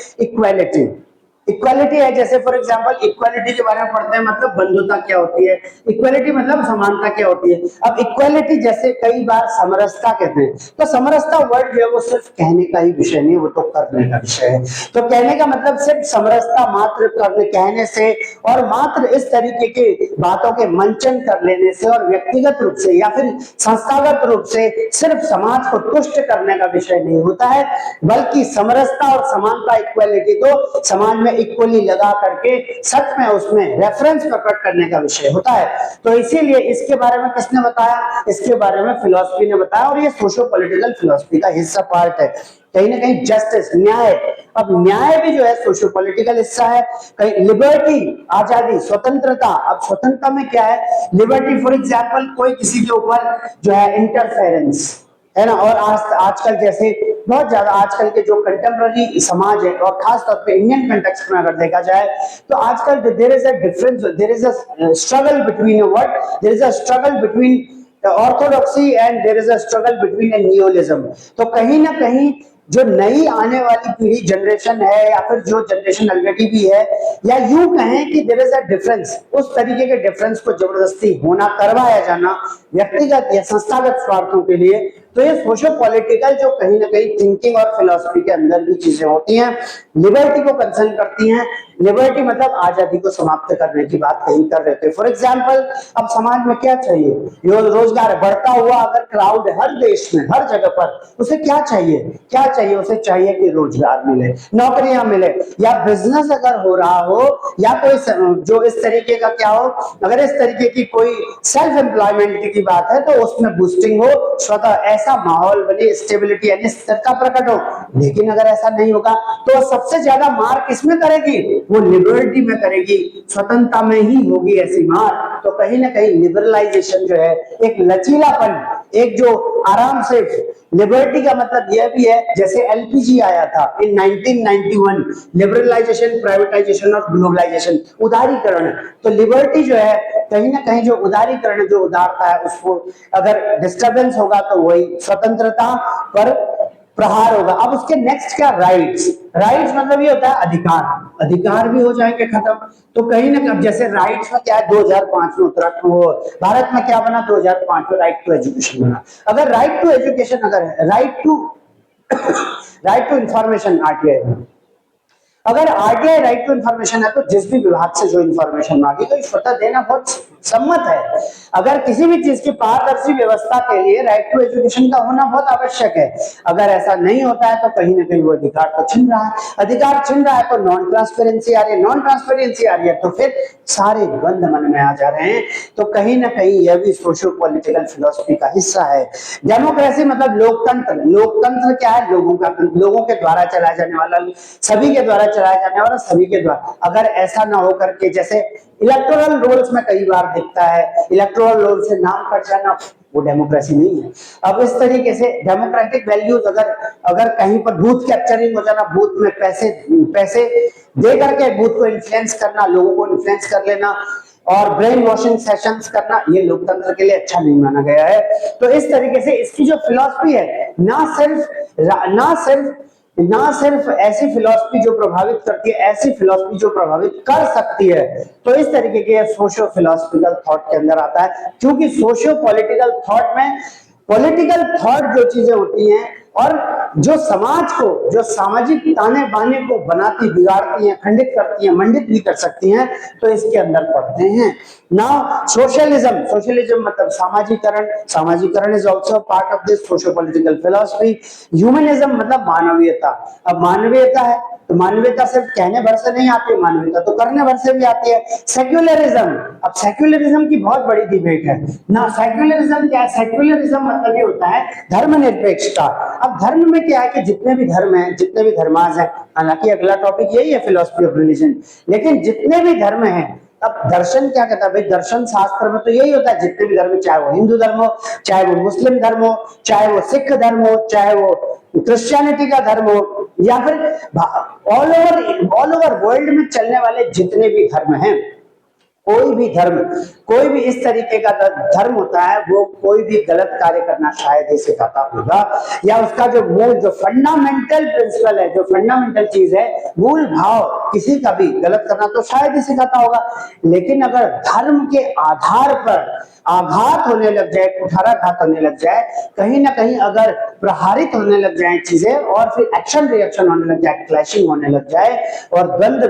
इक्वालिटी है, जैसे फॉर एग्जांपल इक्वालिटी के बारे में पढ़ते हैं, मतलब बंधुता क्या होती है, इक्वालिटी मतलब समानता क्या होती है। अब इक्वालिटी जैसे कई बार समरसता कहते हैं, तो समरसता वर्ड जो है वो सिर्फ कहने का ही विषय नहीं, वो तो करने का विषय है। तो कहने का मतलब सिर्फ समरसता मात्र कहने से और मात्र इस तरीके के बातों के मंचन कर लेने से और व्यक्तिगत रूप से या फिर संस्थागत रूप से सिर्फ समाज को तुष्ट करने का विषय नहीं होता है, बल्कि समरसता और समानता, इक्वालिटी तो समाज में इक्वली लगा करके सच में उसमें रेफरेंस प्रकट करने का विषय होता है। तो इसीलिए इसके बारे में किसने बताया, इसके बारे में फिलॉसफी ने बताया, और ये सोशो पॉलिटिकल फिलॉसफी का हिस्सा पार्ट है। कहीं ना कहीं जस्टिस, न्याय, अब न्याय भी जो है सोशो पॉलिटिकल हिस्सा है। कहीं लिबर्टी, आजादी, स्वतंत्रता, अब स्वतंत्रता में क्या है, लिबर्टी फॉर एग्जांपल कोई किसी के ऊपर जो है इंटरफेरेंस है ना, और आजकल जैसे बहुत ज्यादा आजकल के जो कंटेम्पररी समाज है और खास तौर पे इंडियन कंटेक्स्ट में अगर देखा जाए तो आजकल there is a difference, there is a struggle between what, there is a struggle between orthodoxy and there is a struggle between a neologism. तो कहीं ना कहीं जो नई आने वाली पीढ़ी जनरेशन है या फिर जो जनरेशन ऑलरेडी भी है, या यूं कहें कि देयर इज अ डिफरेंस, उस तरीके के डिफरेंस को जबरदस्ती होना करवाया जाना व्यक्तिगत या संस्थागत स्वार्थों के लिए, तो ये सोशो पॉलिटिकल जो कहीं ना कहीं थिंकिंग और फिलॉसफी के अंदर भी चीजें होती हैं, लिबर्टी को कंसर्न करती हैं। लिबर्टी मतलब आजादी को समाप्त करने की बात कहीं कर रहे थे। फॉर एग्जाम्पल अब समाज में क्या चाहिए, रोजगार बढ़ता हुआ अगर क्राउड हर देश में हर जगह पर, उसे क्या चाहिए, क्या चाहिए, उसे चाहिए कि रोजगार मिले, नौकरियां मिले, या बिजनेस अगर हो रहा हो, या कोई जो इस तरीके का क्या हो, अगर इस तरीके की कोई सेल्फ एम्प्लॉयमेंट की बात है तो उसमें बूस्टिंग हो, स्वतः ऐसा माहौल बने, स्टेबिलिटी यानी स्थिरता प्रकट हो। लेकिन अगर ऐसा नहीं होगा तो सबसे ज्यादा मार किसमें करेगी, वो लिबर्टी में करेगी, स्वतंत्रता में ही होगी ऐसी मार। तो कहीं ना कहीं लिबरलाइजेशन जो है, एक लचीलापन, एक जो आराम से, लिबर्टी का मतलब यह भी है जैसे एलपीजी आया था इन 1991, लिबरलाइजेशन, प्राइवेटाइजेशन और ग्लोबलाइजेशन, उदारीकरण। तो लिबर्टी जो है कहीं ना कहीं जो उदारीकरण, जो उदारता है, उसको अगर डिस्टरबेंस होगा तो वही स्वतंत्रता पर प्रहार होगा। अब उसके नेक्स्ट क्या, राइट्स। राइट्स मतलब ये होता है अधिकार, अधिकार भी हो जाएंगे खत्म। तो कहीं ना कहीं जैसे राइट्स में क्या है, 2005 में उत्तराखंड, भारत में क्या बना, 2005 में राइट टू एजुकेशन बना। अगर राइट टू एजुकेशन, अगर राइट टू इंफॉर्मेशन, आरटीआई, अगर आरटीआई राइट टू इंफॉर्मेशन है तो जिस भी विभाग से जो इंफॉर्मेशन मांगी तो स्वतः देना बहुत सम्मत है। अगर किसी भी चीज की पारदर्शी व्यवस्था के लिए राइट टू एजुकेशन का होना बहुत आवश्यक है। अगर ऐसा नहीं होता है तो कहीं ना कहीं वो अधिकार तो छिन रहा है, अधिकार छिन रहा है तो नॉन ट्रांसपेरेंसी आ रही है, नॉन ट्रांसपेरेंसी आ रही है तो फिर सारे द्वंद मन में आ जा रहे हैं। तो कहीं ना कहीं यह भी सोशो पॉलिटिकल फिलॉसफी का हिस्सा है। डेमोक्रेसी मतलब लोकतंत्र, लोकतंत्र क्या है, लोगों का, लोगों के द्वारा चलाया जाने वाला, सभी के द्वारा चलाया जाने वाला, सभी के द्वारा। अगर ऐसा ना हो करके, जैसे इलेक्टोरल रोल्स में कई बार दिखता है, इलेक्टोरल रोल से नाम कट जाना, वो डेमोक्रेसी नहीं है। अब इस तरीके से डेमोक्रेटिक वैल्यूज अगर कहीं पर बूथ कैप्चरिंग हो जाना, बूथ में पैसे दे करके बूथ को इन्फ्लुएंस करना, लोगों को इन्फ्लुएंस कर लेना और ब्रेन वॉशिंग सेशंस करना, ये लोकतंत्र के लिए अच्छा नहीं माना गया है। तो इस तरीके से इसकी जो फिलॉसफी है, ना सिर्फ ऐसी फिलॉसफी जो प्रभावित करती है, ऐसी फिलॉसफी जो प्रभावित कर सकती है। तो इस तरीके के सोशो फिलोसफिकल थॉट के अंदर आता है, क्योंकि सोशो पॉलिटिकल थॉट में पॉलिटिकल थॉट जो चीजें होती हैं और जो समाज को, जो सामाजिक ताने बाने को बनाती, बिगाड़ती हैं, खंडित करती हैं, मंडित भी कर सकती हैं, तो इसके अंदर पढ़ते हैं। नाउ सोशलिज्म, सोशलिज्म मतलब सामाजिकरण, सामाजिकरण is also part of this socio political philosophy. Humanism मतलब मानवीयता। अब मानवीयता है तो मानवीयता सिर्फ कहने भर से नहीं आती, मानवीयता तो करने भर से भी आती है। सेक्युलरिज्म, अब सेक्युलरिज्म की बहुत बड़ी डिबेट है ना। सेक्युलरिज्म क्या है, सेक्युलरिज्म मतलब ये होता है धर्मनिरपेक्षता। अब धर्म में क्या है कि जितने भी धर्म हैं, जितने भी धर्माज हैं, हालांकि अगला टॉपिक यही है फिलॉसफी ऑफ रिलीजन, लेकिन जितने भी धर्म हैं, अब दर्शन क्या कहता है भाई, दर्शन शास्त्र में तो यही होता है, जितने भी धर्म, चाहे वो हिंदू धर्म हो, चाहे वो मुस्लिम धर्म हो, चाहे वो सिख धर्म हो, चाहे वो क्रिश्चियनिटी का धर्म हो, या फिर ऑल ओवर वर्ल्ड में चलने वाले जितने भी धर्म हैं, कोई भी धर्म, कोई भी इस तरीके का धर्म होता है, वो कोई भी गलत कार्य करना शायद ही सिखाता होगा, या उसका जो मूल, जो फंडामेंटल प्रिंसिपल है, जो फंडामेंटल चीज है, मूल भाव किसी का भी गलत करना तो शायद ही सिखाता होगा। लेकिन अगर धर्म के आधार पर आघात होने लग जाए, कुठाराघात होने लग जाए, कहीं ना कहीं अगर प्रहारित होने लग जाए चीजें, और फिर एक्शन रिएक्शन होने लग जाए, क्लैशिंग होने लग जाए, और द्वंद,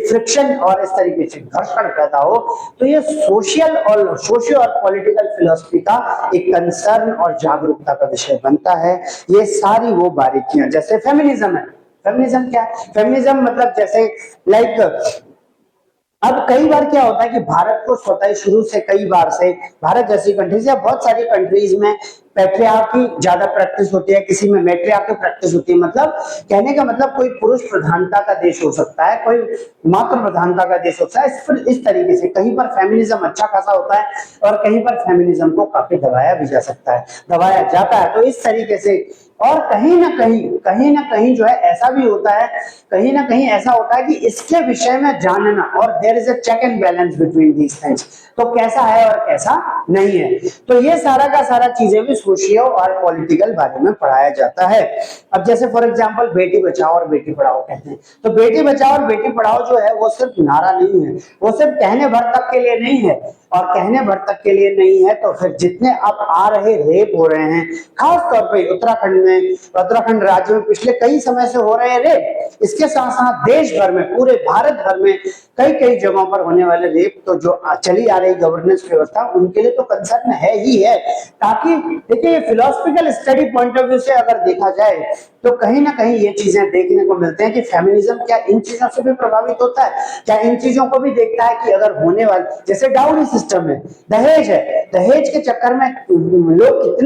फ्रिक्शन और इस तरीके से घर्षण पैदा हो, तो ये सोशल और पॉलिटिकल फिलॉसफी का एक कंसर्न और जागरूकता का विषय बनता है। ये सारी वो बारीकियां, जैसे फेमिनिज्म है, फेमिनिज्म क्या है? फेमिनिज्म मतलब जैसे लाइक अब कई बार क्या होता है कि भारत को स्वतः ही शुरू से कई बार से भारत जैसी कंट्रीज या बहुत सारी कंट्रीज में पैट्रियार्की ज्यादा प्रैक्टिस होती है, किसी में मैट्रियार्की प्रैक्टिस होती है। मतलब कहने का मतलब कोई पुरुष प्रधानता का देश हो सकता है, कोई मातृ प्रधानता का देश होता है। इस तरीके से कहीं पर फेमिनिज्म अच्छा खासा होता है और कहीं पर फेमिनिज्म को काफी दबाया भी जा सकता है, दबाया जाता है। तो इस तरीके से और कहीं ना कहीं जो है ऐसा भी होता है, कहीं ना कहीं ऐसा होता है कि इसके विषय में जानना और there is a check and balance between these things, तो कैसा है और कैसा नहीं है। तो ये सारा का सारा चीजें भी सोशियो और पॉलिटिकल बारे में पढ़ाया जाता है। अब जैसे फॉर एग्जांपल बेटी बचाओ और बेटी पढ़ाओ कहते हैं, तो बेटी बचाओ और बेटी पढ़ाओ जो है वो सिर्फ नारा नहीं है, वो सिर्फ कहने भर तक के लिए नहीं है। और कहने भर तक के लिए नहीं है तो फिर जितने अब आ रहे रेप हो रहे हैं, खास तौर पे उत्तराखंड राज्य में पिछले कई समय से हो रहे हैं रेप, इसके साथ साथ देश भर में, पूरे भारत भर में कई जगहों पर होने वाले रेप, तो जो चली आ रही गवर्नेंस व्यवस्था उनके लिए तो कंसर्न है ही है। ताकि देखिए philosophical study point of view से अगर देखा जाए तो कहीं ना कहीं ये चीजें देखने को मिलते हैं कि फेमिनिज्म क्या इन चीजों से भी प्रभावित होता है, क्या इन चीजों को भी देखता है कि अगर होने वाले जैसे डाउरी सिस्टम है, दहेज है, दहेज के चक्कर में लोग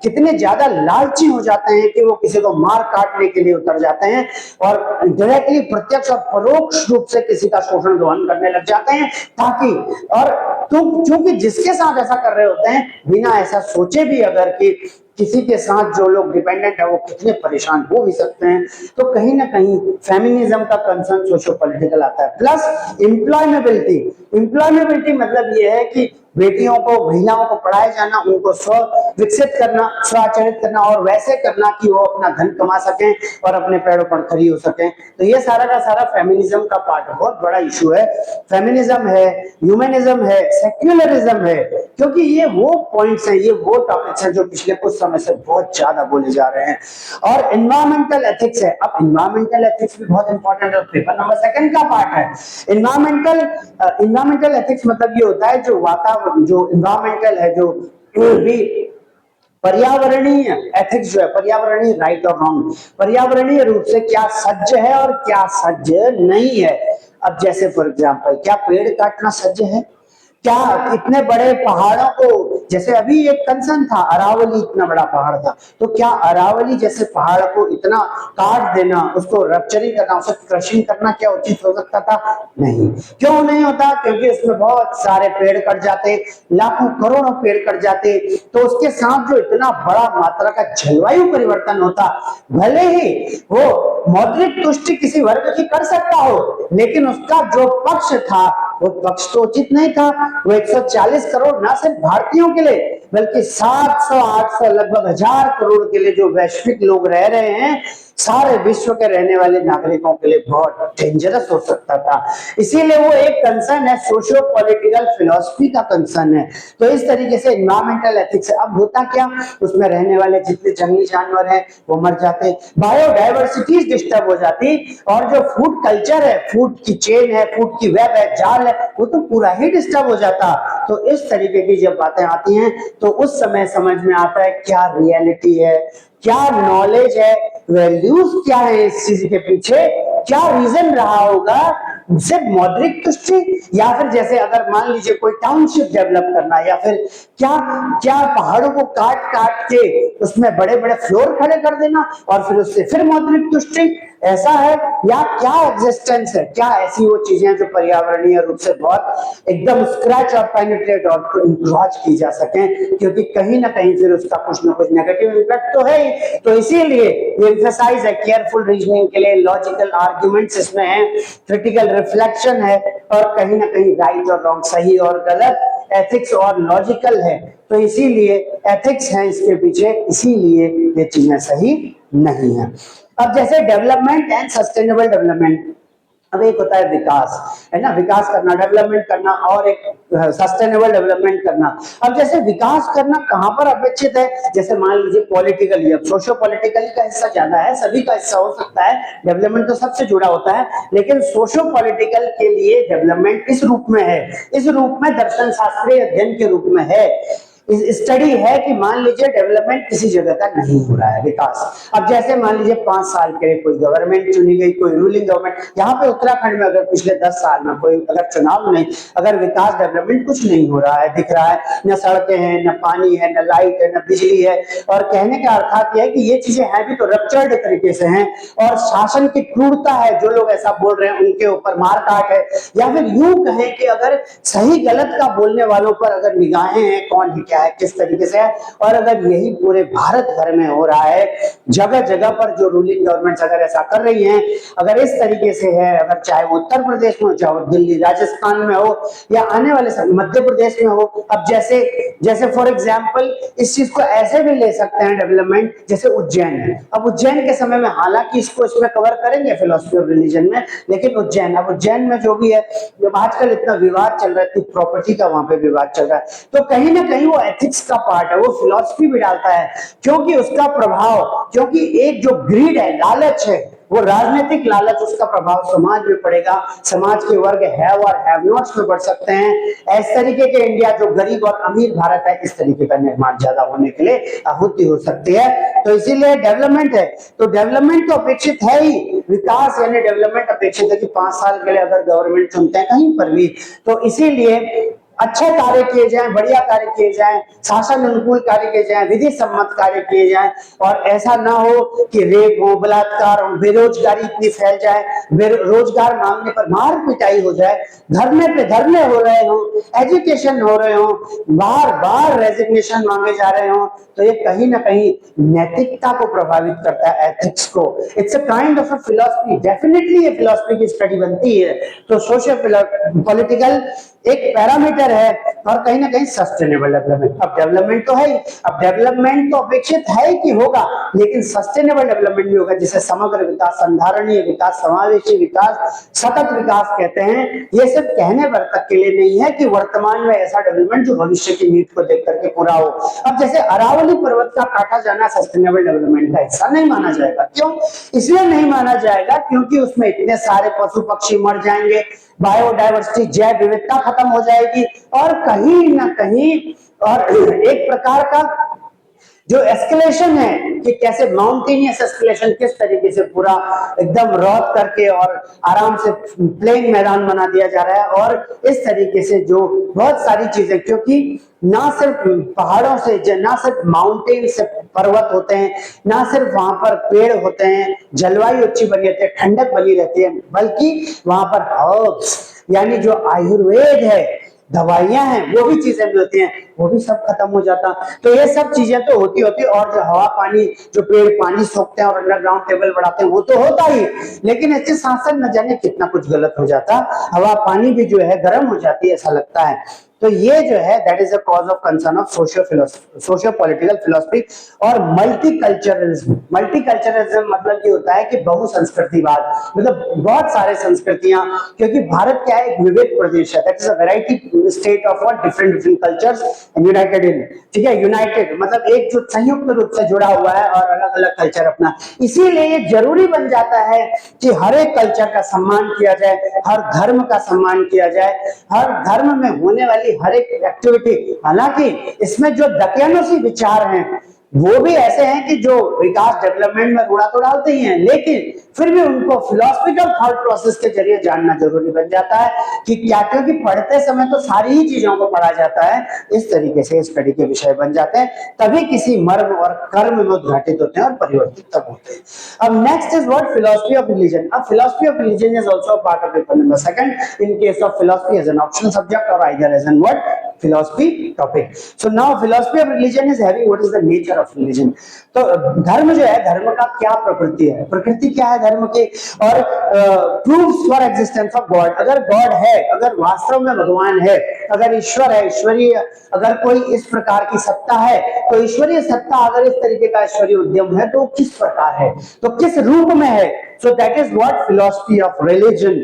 कितने ज्यादा लालची हो जाते हैं कि वो किसी को मार काटने के लिए उतर जाते हैं और डायरेक्टली प्रत्यक्ष और परोक्ष रूप से किसी का शोषण ग्रहण करने लग जाते हैं। ताकि और क्योंकि जिसके साथ ऐसा कर रहे होते हैं बिना ऐसा सोचे भी अगर कि किसी के साथ जो लोग डिपेंडेंट है वो कितने परेशान हो भी सकते हैं, तो कहीं ना कहीं फेमिनिज्म का कंसर्न सोशो पॉलिटिकल आता है। प्लस एम्प्लॉयमेबिलिटी मतलब ये है कि बेटियों को, महिलाओं को पढ़ाया जाना, उनको स्व विकसित करना, स्वाचरित करना और वैसे करना कि वो अपना धन कमा सकें और अपने पैरों पर खड़ी हो सकें। तो ये सारा का सारा फेमिनिज्म का पार्ट, बहुत बड़ा इशू है। फेमिनिज्म है, ह्यूमनिज्म है, सेक्युलरिज्म है, क्योंकि ये वो पॉइंट्स हैं, ये वो टॉपिक्स हैं जो पिछले कुछ समय से बहुत ज्यादा बोले जा रहे हैं। और एनवायरमेंटल एथिक्स है। अब एनवायरमेंटल एथिक्स भी बहुत इंपॉर्टेंट है, पेपर नंबर 2 का पार्ट है। एनवायरमेंटल एथिक्स मतलब ये होता है जो वातावरण, जो एनवायरमेंटल है, जो भी पर्यावरणीय एथिक्स जो है, पर्यावरणीय राइट और रॉन्ग, पर्यावरणीय रूप से क्या सज्ज है और क्या सज्ज नहीं है। अब जैसे फॉर एग्जांपल, क्या पेड़ काटना सज्ज है? क्या इतने बड़े पहाड़ों को, जैसे अभी एक कंसर्न था अरावली, इतना बड़ा पहाड़ था, तो क्या अरावली जैसे पहाड़ को इतना काट देना, उसको रप्चरिंग करना, उसे क्रशिंग करना क्या उचित हो सकता था? नहीं। क्यों नहीं होता? क्योंकि उसमें बहुत सारे पेड़ कट जाते, लाखों करोड़ों पेड़ कट जाते, तो उसके साथ जो इतना बड़ा मात्रा का जलवायु परिवर्तन होता, भले ही वो मौद्रिक तुष्टि किसी वर्ग की कर सकता हो, लेकिन उसका जो पक्ष था वो पक्ष तो उचित नहीं था। वो 140 करोड़ ना सिर्फ भारतीयों के लिए बल्कि 700, 800, लगभग 1000 करोड़ के लिए जो वैश्विक लोग रह रहे हैं, सारे विश्व के रहने वाले नागरिकों के लिए बहुत डेंजरस हो सकता था। इसीलिए वो एक कंसर्न है, सोशियो पॉलिटिकल फिलॉसफी का कंसर्न है। तो इस तरीके से एनवायरमेंटल एथिक्स। अब होता क्या, उसमें रहने वाले जितने जंगली जानवर हैं वो मर जाते, बायोडायवर्सिटी डिस्टर्ब हो जाती, और जो फूड कल्चर है, फूड की चेन है, फूड की वेब है, जाल है, वो तो पूरा ही डिस्टर्ब हो जाता। तो इस तरीके की जब बातें आती हैं तो उस समय समझ में आता है क्या रियलिटी है, क्या नॉलेज है, वैल्यूज क्या है इस चीज के पीछे, क्या रीजन रहा होगा, सिर्फ मौद्रिक तुष्टि, या फिर जैसे अगर मान लीजिए कोई टाउनशिप डेवलप करना, या फिर क्या क्या पहाड़ों को काट काट के उसमें बड़े बड़े फ्लोर खड़े कर देना और फिर उससे फिर मौद्रिक तुष्टि, ऐसा है? या क्या एग्जिस्टेंस है, क्या ऐसी वो चीजें जो पर्यावरणीय रूप से बहुत एकदम स्क्रैच और पेनिट्रेट और क्रॉच की जा सके, क्योंकि कहीं ना कहीं फिर उसका कुछ ना कुछ नेगेटिव इंपैक्ट तो है ही। तो इसीलिए ये एम्फसाइज है केयरफुल रीजनिंग के लिए, लॉजिकल आर्ग्यूमेंट्स इसमें है, क्रिटिकल रिफ्लेक्शन है, और कहीं ना कहीं राइट और रॉन्ग, सही और गलत, एथिक्स और लॉजिकल है। तो इसीलिए एथिक्स है इसके पीछे, इसीलिए ये चीजें सही नहीं है। अब जैसे डेवलपमेंट एंड सस्टेनेबल डेवलपमेंट, अब एक होता है विकास, है ना, विकास करना, डेवलपमेंट करना, और एक सस्टेनेबल डेवलपमेंट करना। अब जैसे विकास करना कहां पर अपेक्षित है, जैसे मान लीजिए पॉलिटिकली, अब सोशियो पॉलिटिकली का हिस्सा ज्यादा है, सभी का हिस्सा हो सकता है, डेवलपमेंट तो सबसे जुड़ा होता है, लेकिन सोशियो पॉलिटिकल के लिए डेवलपमेंट इस रूप में है, इस रूप में दर्शन शास्त्रीय अध्ययन के रूप में है। स्टडी है कि मान लीजिए डेवलपमेंट किसी जगह का नहीं हो रहा है, विकास। अब जैसे मान लीजिए 5 साल के लिए कोई गवर्नमेंट चुनी गई, कोई रूलिंग गवर्नमेंट, यहाँ पे उत्तराखंड में अगर पिछले 10 साल में कोई अगर चुनाव नहीं, अगर विकास डेवलपमेंट कुछ नहीं हो रहा है, दिख रहा है, न सड़कें हैं, न पानी है, न लाइट है, न बिजली है, और कहने का अर्थात यह है कि ये चीजें हैं भी तो रप्चर्ड तरीके से हैं, और शासन की क्रूरता है, जो लोग ऐसा बोल रहे हैं उनके ऊपर मारकाट है, या फिर यूं कहें कि अगर सही गलत का बोलने वालों पर अगर निगाहें हैं, कौन है क्या है किस तरीके से है, और अगर यही पूरे भारत भर में हो रहा है, जगह जगह पर जो रूलिंग गवर्नमेंट्स अगर ऐसा कर रही हैं, अगर इस तरीके से है, अगर चाहे वो उत्तर प्रदेश में हो, चाहे वो दिल्ली राजस्थान में हो, या आने वाले समय मध्य प्रदेश में हो। अब जैसे जैसे फॉर एग्जांपल इस चीज को ऐसे भी ले सकते हैं डेवलपमेंट, जैसे उज्जैन है। अब उज्जैन के समय में, हालांकि इसको इसमें कवर करेंगे फिलॉसफी ऑफ रिलीजन में, लेकिन उज्जैन, अब उज्जैन में जो भी है, जब आजकल इतना विवाद चल रहा है, प्रॉपर्टी का वहां पे विवाद चल रहा है, तो कहीं ना कहीं वो एथिक्स का पार्ट है, वो फिलॉसफी भी डालता है, क्योंकि उसका प्रभाव, क्योंकि एक जो ग्रीड है, लालच है, वो राजनीतिक लालच, उसका प्रभाव समाज में पड़ेगा, समाज के वर्ग हैव और हैव नॉट्स में बढ़ सकते हैं। इस तरीके के इंडिया जो गरीब और अमीर भारत है, इस तरीके का निर्माण ज्यादा होने के लिए आहुति हो सकती है। तो इसीलिए डेवलपमेंट है, तो डेवलपमेंट तो अपेक्षित है ही, विकास यानी डेवलपमेंट अपेक्षित है कि 5 साल के लिए अगर गवर्नमेंट चुनते हैं कहीं पर भी, तो इसीलिए अच्छे कार्य किए जाएं, बढ़िया कार्य किए जाएं, शासन अनुकूल कार्य किए जाएं, विधि सम्मत कार्य किए जाएं, और ऐसा ना हो कि रेप हो, बलात्कार हो, बेरोजगारी इतनी फैल जाए, रोजगार मांगने पर मार पिटाई हो जाए, धरने पे धरने हो रहे हो, एजुकेशन हो रहे हो, बार बार रेजिग्नेशन मांगे जा रहे हो, तो ये कहीं ना कहीं नैतिकता को प्रभावित करता है, एथिक्स को। It's a kind of a philosophy, definitely ये फिलॉसफी की स्टडी बनती है। तो सोशल पॉलिटिकल एक पैरामीटर है, और कहीं ना कहीं सस्टेनेबल डेवलपमेंट। अब डेवलपमेंट तो है ही, अब डेवलपमेंट तो अपेक्षित है कि होगा, लेकिन सस्टेनेबल डेवलपमेंट भी होगा, जिसे समग्र विकास, संधारणीय विकास, समावेशी विकास, सतत विकास कहते हैं। ये सिर्फ कहने भर तक के लिए नहीं है कि वर्तमान में ऐसा डेवलपमेंट जो भविष्य की नीड को देख करके पूरा हो। अब जैसे अरावली पर्वत का काटा जाना सस्टेनेबल डेवलपमेंट का हिस्सा नहीं माना जाएगा। क्यों? इसलिए नहीं माना जाएगा क्योंकि उसमें इतने सारे पशु पक्षी मर जाएंगे, बायोडायवर्सिटी, जैव विविधता खत्म हो जाएगी, और कहीं ना कहीं और एक प्रकार का जो एस्केलेशन है, कि कैसे माउंटेनियस एस्केलेशन किस तरीके से पूरा एकदम रौद करके और आराम से प्लेन मैदान बना दिया जा रहा है, और इस तरीके से जो बहुत सारी चीजें, क्योंकि ना सिर्फ पहाड़ों से, ना सिर्फ माउंटेन से पर्वत होते हैं, ना सिर्फ वहां पर पेड़ होते हैं, जलवायु अच्छी बनी रहती है, ठंडक बनी रहती है, बल्कि वहां पर हर्ब्स यानी जो आयुर्वेद है, दवाइयां हैं, वो भी चीजें भी होती हैं, वो भी सब खत्म हो जाता। तो ये सब चीजें तो होती होती, और जो हवा पानी, जो पेड़ पानी सोखते हैं और अंडरग्राउंड टेबल बढ़ाते हैं, वो तो होता ही, लेकिन इसके साथ साथ न जाने कितना कुछ गलत हो जाता, हवा पानी भी जो है गर्म हो जाती है, ऐसा लगता है। तो ये जो है that is a cause of concern of socio political philosophy और मल्टीकल्चरलिज्म। मल्टीकल्चरलिज्म मतलब ये होता है कि बहुसंस्कृतिवाद, मतलब बहुत सारे संस्कृतियां, क्योंकि भारत क्या है, एक विविध प्रदेश है, that is a variety state of different different cultures United इन, ठीक है, यूनाइटेड मतलब एक जो संयुक्त रूप से जुड़ा हुआ है और अलग अलग कल्चर अपना। इसीलिए ये जरूरी बन जाता है कि हर एक कल्चर का सम्मान किया जाए, हर धर्म का सम्मान किया जाए, हर धर्म में होने वाली हर एक एक्टिविटी, हालांकि इसमें जो दकियानुसी विचार हैं वो भी ऐसे हैं कि जो विकास डेवलपमेंट में रूड़ा तो डालते ही हैं, लेकिन फिर भी उनको फिलोसफिकल थॉट प्रोसेस के जरिए जानना जरूरी बन जाता है कि क्या, क्योंकि पढ़ते समय तो सारी ही चीजों को पढ़ा जाता है, इस तरीके से स्टडी के विषय बन जाते हैं, तभी किसी मर्म और कर्म में उद्घाटित होते हैं और परिवर्तित तब होते हैं। अब next is what, philosophy of religion. अब philosophy of religion is also part of paper number 2 in case of philosophy as an optional subject और either as an what philosophy topic. So now philosophy of religion is having what is the nature of religion. तो धर्म जो है, धर्म का क्या प्रकृति है, प्रकृति क्या है धर्म की, और proofs for existence of God। अगर गॉड है, अगर वास्तव में भगवान है, अगर ईश्वर है, ईश्वरीय अगर कोई इस प्रकार की सत्ता है, तो ईश्वरीय सत्ता अगर इस तरीके का ईश्वरीय उद्यम है तो किस प्रकार है, तो किस रूप में है। So that is what philosophy of religion,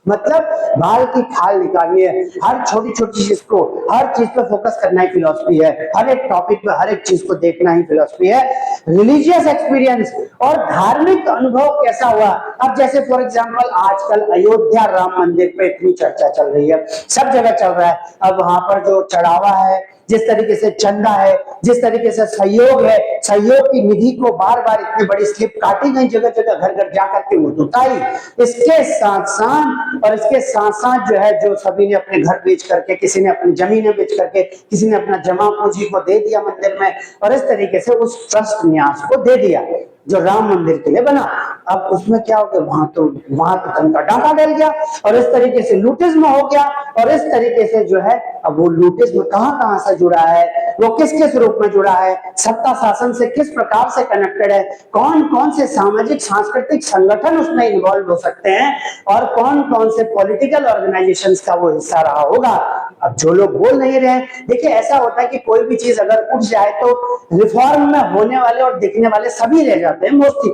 मतलब बाल की खाल निकालनी है, हर छोटी छोटी चीज को, हर चीज पे फोकस करना ही फिलॉसफी है, हर एक टॉपिक पे हर एक चीज को देखना ही फिलॉसफी है। रिलीजियस एक्सपीरियंस और धार्मिक अनुभव कैसा हुआ। अब जैसे फॉर एग्जांपल आजकल अयोध्या राम मंदिर पे इतनी चर्चा चल रही है, सब जगह चल रहा है। अब वहां पर जो चढ़ावा है जिस तरीके से चंदा है, जिस तरीके से सहयोग है, सहयोग की निधि को बार बार इतनी बड़ी स्लिप काटी गई जगह जगह, घर घर जाकर के वो दुताई। इसके साथ साथ जो है, जो सभी ने अपने घर बेच करके, किसी ने अपनी जमीनें बेच करके, किसी ने अपना जमा पूंजी को दे दिया मंदिर में, और इस तरीके से उस ट्रस्ट न्यास को दे दिया जो राम मंदिर के लिए बना। अब उसमें क्या हो गया, वहां तो धन का डाका डल गया, और इस तरीके से लूटिज्म हो गया। और इस तरीके से जो है, अब वो लूटिज्म कहां से जुड़ा है, वो किस किस रूप में जुड़ा है, सत्ता शासन से किस प्रकार से कनेक्टेड है, कौन कौन से सामाजिक सांस्कृतिक संगठन उसमें इन्वॉल्व हो सकते हैं, और कौन कौन से पॉलिटिकल ऑर्गेनाइजेशंस का वो हिस्सा रहा होगा। अब जो लोग बोल नहीं रहे हैं, देखिए ऐसा होता है कि कोई भी चीज अगर उठ जाए तो रिफॉर्म में होने वाले और दिखने वाले सभी रह जाते हैं मोस्टली,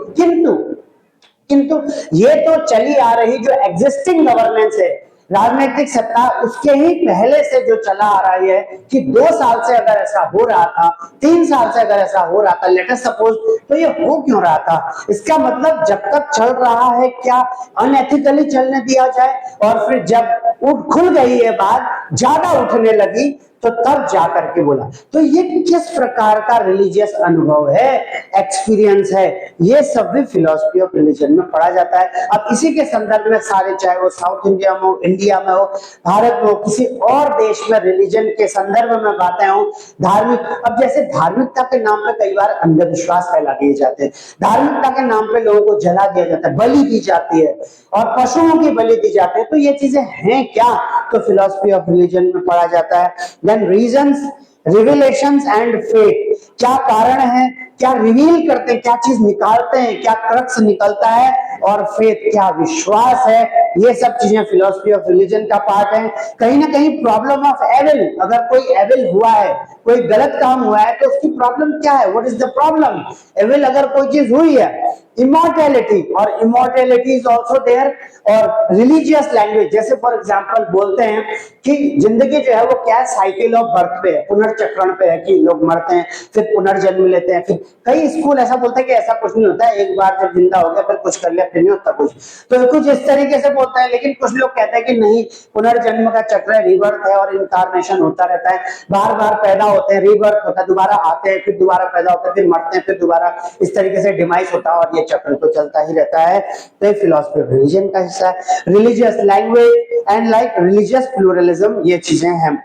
किंतु ये तो चली आ रही जो एग्जिस्टिंग गवर्नेंस है, राजनीतिक सत्ता, उसके ही पहले से जो चला आ रहा है कि 2 साल से अगर ऐसा हो रहा था, 3 साल से अगर ऐसा हो रहा था, लेट अस सपोज, तो ये हो क्यों रहा था? इसका मतलब जब तक चल रहा है क्या अनएथिकली चलने दिया जाए, और फिर जब उठ खुल गई ये बात, ज्यादा उठने लगी, तो तब जाकर के बोला। तो ये किस प्रकार का रिलीजियस अनुभव है, एक्सपीरियंस है, ये सब भी फिलॉसफी ऑफ रिलीजन में पढ़ा जाता है। अब इसी के संदर्भ में सारे, चाहे वो साउथ इंडिया में हो, इंडिया में हो, भारत में हो, किसी और देश में रिलीजन के संदर्भ में बातें हो, धार्मिक, अब जैसे धार्मिकता के नाम पे कई बार अंधविश्वास फैला दिए जाते हैं, धार्मिकता के नाम पे लोगों को जला दिया जाता है, बलि दी जाती है, और पशुओं की बलि दी जाती है। तो ये चीजें हैं क्या? तो फिलॉसफी ऑफ रिलीजन में पढ़ा जाता है। Then reasons, revelations and faith, क्या कारण है, क्या रिवील करते हैं, क्या चीज निकालते हैं, क्या क्रक्स निकलता है, और फेथ क्या विश्वास है, ये सब चीजें फिलॉसफी ऑफ रिलीजन का पार्ट है। कहीं ना कहीं प्रॉब्लम ऑफ एविल, अगर कोई एविल हुआ है, कोई गलत काम हुआ है, तो उसकी प्रॉब्लम क्या है, what is the problem? Evil अगर कोई चीज हुई है, इमॉर्टैलिटी, और इमॉर्टैलिटी इज आल्सो देयर, और रिलीजियस लैंग्वेज, जैसे फॉर एग्जांपल बोलते हैं कि जिंदगी जो है वो क्या है, साइकिल ऑफ बर्थ पे है, पुनर्चक्रण पे है, कि लोग मरते हैं फिर पुनर्जन्म लेते हैं। फिर कई स्कूल ऐसा बोलते हैं कि ऐसा कुछ नहीं होता है, एक बार जब जिंदा हो गया फिर कुछ कर लिया, फिर नहीं होता कुछ, तो कुछ इस तरीके से बोलते हैं। लेकिन कुछ लोग कहते हैं कि नहीं, पुनर्जन्म का चक्र है, रिबर्थ है, और इनकारनेशन होता रहता है, बार बार पैदा होते हैं, रिबर्थ होता है, दोबारा आते हैं, फिर दोबारा पैदा होते हैं, फिर मरते हैं, फिर दोबारा, इस तरीके से डिमाइस होता है, और ये चक्र तो चलता ही रहता है। तो ये फिलॉसफी ऑफ रिलीजन का हिस्सा है। Religious language and like religious pluralism, ये चीजें हैं।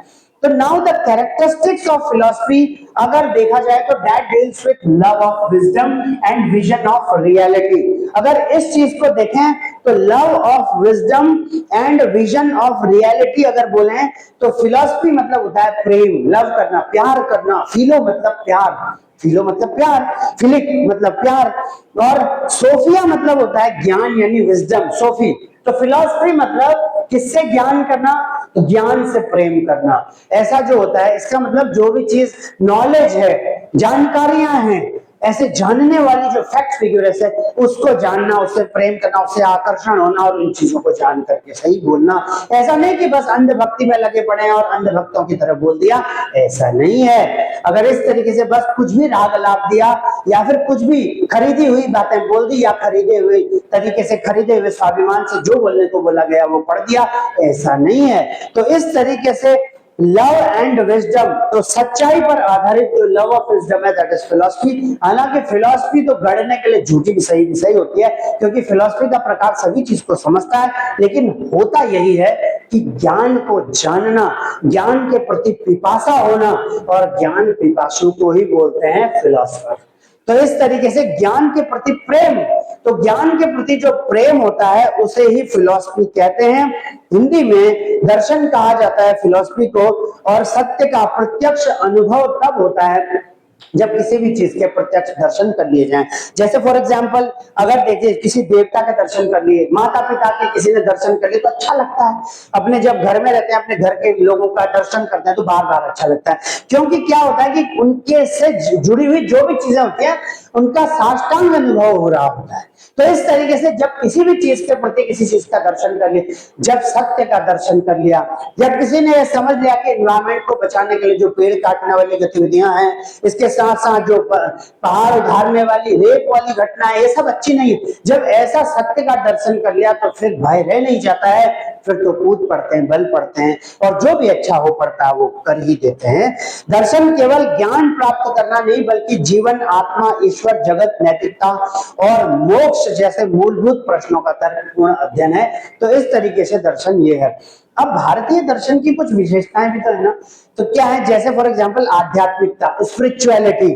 तो now the characteristics of philosophy अगर देखा जाए तो that deals with love of wisdom and vision of reality. अगर इस चीज को देखें तो love of wisdom and vision of reality अगर बोले तो फिलॉसफी मतलब होता है प्रेम, लव करना, प्यार करना, फिलो मतलब प्यार, फिलिक मतलब प्यार, और सोफिया मतलब होता है ज्ञान यानी विजडम, सोफी। तो फिलॉसफी मतलब किससे ज्ञान करना, तो ज्ञान से प्रेम करना। ऐसा जो होता है, इसका मतलब जो भी चीज नॉलेज है, जानकारियां हैं, ऐसे जानने वाली जो फैक्ट फिगर्स है, उसको जानना, उससे प्रेम करना, उससे आकर्षण होना, और उन चीजों को जान करके सही बोलना। ऐसा नहीं कि बस अंधभक्ति में लगे पड़े हैं और अंधभक्तों की तरफ बोल दिया, ऐसा नहीं है। अगर इस तरीके से बस कुछ भी राग लाभ दिया, या फिर कुछ भी खरीदी हुई बातें बोल दी, या खरीदे हुए तरीके से, खरीदे हुए स्वाभिमान से जो बोलने को बोला गया वो पढ़ दिया, ऐसा नहीं है। तो इस तरीके से लव एंड विजडम, तो सच्चाई पर आधारित जो लव ऑफ विजडम है, दैट इज फिलॉसफी। हालांकि फिलॉसफी तो गढ़ने के लिए झूठी भी सही होती है, क्योंकि फिलॉसफी का प्रकार सभी चीज को समझता है, लेकिन होता यही है कि ज्ञान को जानना, ज्ञान के प्रति पिपासा होना, और ज्ञान पिपासु को ही बोलते हैं फिलॉसफर। तो इस तरीके से ज्ञान के प्रति प्रेम, तो ज्ञान के प्रति जो प्रेम होता है उसे ही फिलॉसफी कहते हैं। हिंदी में दर्शन कहा जाता है फिलॉसफी को, और सत्य का प्रत्यक्ष अनुभव तब होता है जब किसी भी चीज के प्रत्यक्ष दर्शन कर लिए जाएं। जैसे फॉर एग्जांपल अगर देखिए किसी देवता के दर्शन कर लिए, माता पिता के किसी ने दर्शन कर लिए, तो अच्छा लगता है। अपने जब घर में रहते हैं, अपने घर के लोगों का दर्शन करते हैं तो बार बार अच्छा लगता है, क्योंकि क्या होता है कि उनके से जुड़ी हुई जो भी चीजें होती हैं उनका साष्टांग अनुभव हो रहा होता है। तो इस तरीके से जब किसी भी चीज के प्रति किसी चीज का दर्शन कर लिया, जब सत्य का दर्शन कर लिया, जब किसी ने समझ लिया कि एनवायरमेंट को बचाने के लिए जो पेड़ काटने वाली गतिविधियां हैं, इसके इसके साथ साथ जो पहाड़ उधारने वाली, रेप वाली घटना है, ये सब अच्छी नहीं है। जब ऐसा सत्य का दर्शन कर लिया तो फिर भय रह नहीं जाता है, फिर तो कूद पड़ते हैं, बल पड़ते हैं, और जो भी अच्छा हो पड़ता है वो कर ही देते हैं। दर्शन केवल ज्ञान प्राप्त करना नहीं, बल्कि जीवन, आत्मा, ईश्वर, जगत, नैतिकता और मोक्ष जैसे मूलभूत प्रश्नों का तर्कपूर्ण अध्ययन है। तो इस तरीके से दर्शन ये है। अब भारतीय दर्शन की कुछ विशेषताएं भी तो है ना, तो क्या है, जैसे फॉर एग्जांपल आध्यात्मिकता, स्पिरिचुअलिटी,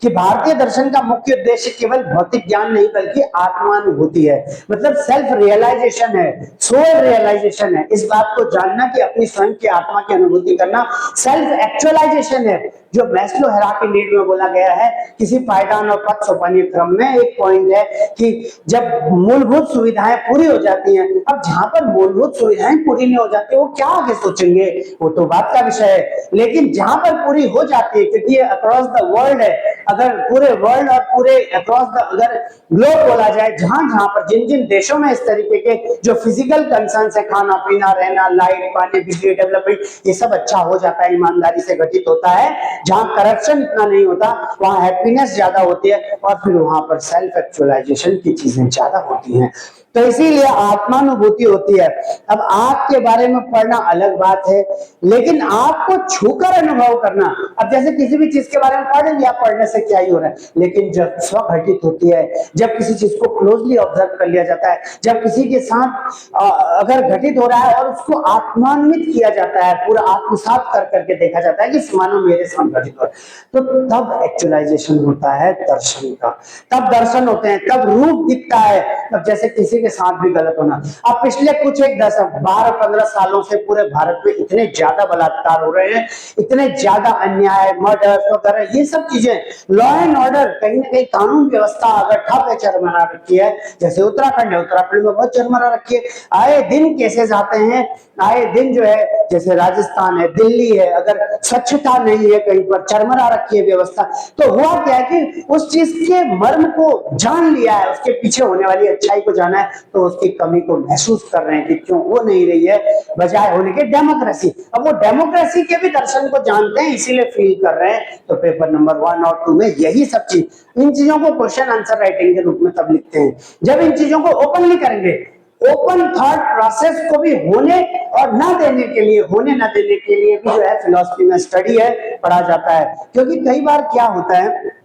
कि भारतीय दर्शन का मुख्य उद्देश्य केवल भौतिक ज्ञान नहीं बल्कि आत्मानुभूति है, मतलब सेल्फ रियलाइजेशन है, सोल रियलाइजेशन है, इस बात को जानना कि अपनी स्वयं की आत्मा की अनुभूति करना, सेल्फ एक्चुअलाइजेशन है, जो मैस्लो हायरार्की नीड में बोला गया है। किसी पायदान और पद सोपानी क्रम में एक पॉइंट है कि जब मूलभूत सुविधाएं पूरी हो जाती हैं, अब जहां पर मूलभूत सुविधाएं पूरी नहीं हो जाती वो क्या आगे सोचेंगे, वो तो बात का विषय है। लेकिन जहां पर पूरी हो जाती है, क्योंकि ये अक्रॉस द वर्ल्ड है, अगर पूरे वर्ल्ड और पूरे अक्रॉस द अगर ग्लोब बोला जाए, जहां जहां पर जिन जिन देशों में इस तरीके के जो फिजिकल कंसर्न्स है, खाना पीना, रहना, लाइट, पानी, बिजली, डेवलपमेंट, ये सब अच्छा हो जाता है, ईमानदारी से घटित होता है, जहां करप्शन इतना नहीं होता, वहां हैप्पीनेस ज्यादा होती है, और फिर वहां पर सेल्फ एक्चुअलाइजेशन की चीजें ज्यादा होती हैं। तो इसीलिए आत्मानुभूति होती है। अब आग के बारे में पढ़ना अलग बात है, लेकिन आग को छूकर अनुभव करना, अब जैसे किसी भी चीज के बारे में पढ़ लिया, पढ़ने से क्या ही हो रहा है, लेकिन जब स्वघटित होती है, जब किसी चीज को क्लोजली ऑब्जर्व कर लिया जाता है, जब किसी के साथ अगर घटित हो रहा है और उसको आत्मान्वित किया जाता है, पूरा आत्मसात कर करके देखा जाता है कि मानो मेरे साथ घटित हो रहा है, तो तब एक्चुअलाइजेशन होता है दर्शन का, तब दर्शन होते हैं, तब रूप दिखता है। तब जैसे किसी के साथ भी गलत होना, अब पिछले कुछ एक 12-15 सालों से पूरे भारत में इतने ज्यादा बलात्कार हो रहे हैं, इतने ज्यादा अन्याय, मर्डर वगैरह, ये सब चीजें, लॉ एंड ऑर्डर, कहीं ना कहीं कानून व्यवस्था अगर ठप है, चरमरा रखी है, जैसे उत्तराखंड है, उत्तराखंड में बहुत चरमरा रखी है, आए दिन केसेस आते हैं, आए दिन जो है, जैसे राजस्थान है, दिल्ली है, अगर स्वच्छता नहीं है, कहीं पर चरमरा रखी है व्यवस्था, तो हुआ क्या है कि उस चीज के मर्म को जान लिया है, उसके पीछे होने वाली अच्छाई को जाना है, तो उसकी कमी को महसूस कर रहे हैं कि क्यों वो नहीं रही है, बजाय होने के डेमोक्रेसी। अब वो डेमोक्रेसी के भी दर्शन को जानते हैं, इसीलिए फील कर रहे हैं। तो पेपर नंबर 1 और 2 में यही सब चीज, इन चीजों को क्वेश्चन आंसर राइटिंग के रूप में तब लिखते हैं जब इन चीजों को ओपनली करेंगे। ओपन थॉट प्रोसेस को भी होने और ना देने के लिए, होने ना देने के लिए भी जो है फिलॉसफी में स्टडी है, पढ़ा जाता है। क्योंकि कई बार क्या होता है,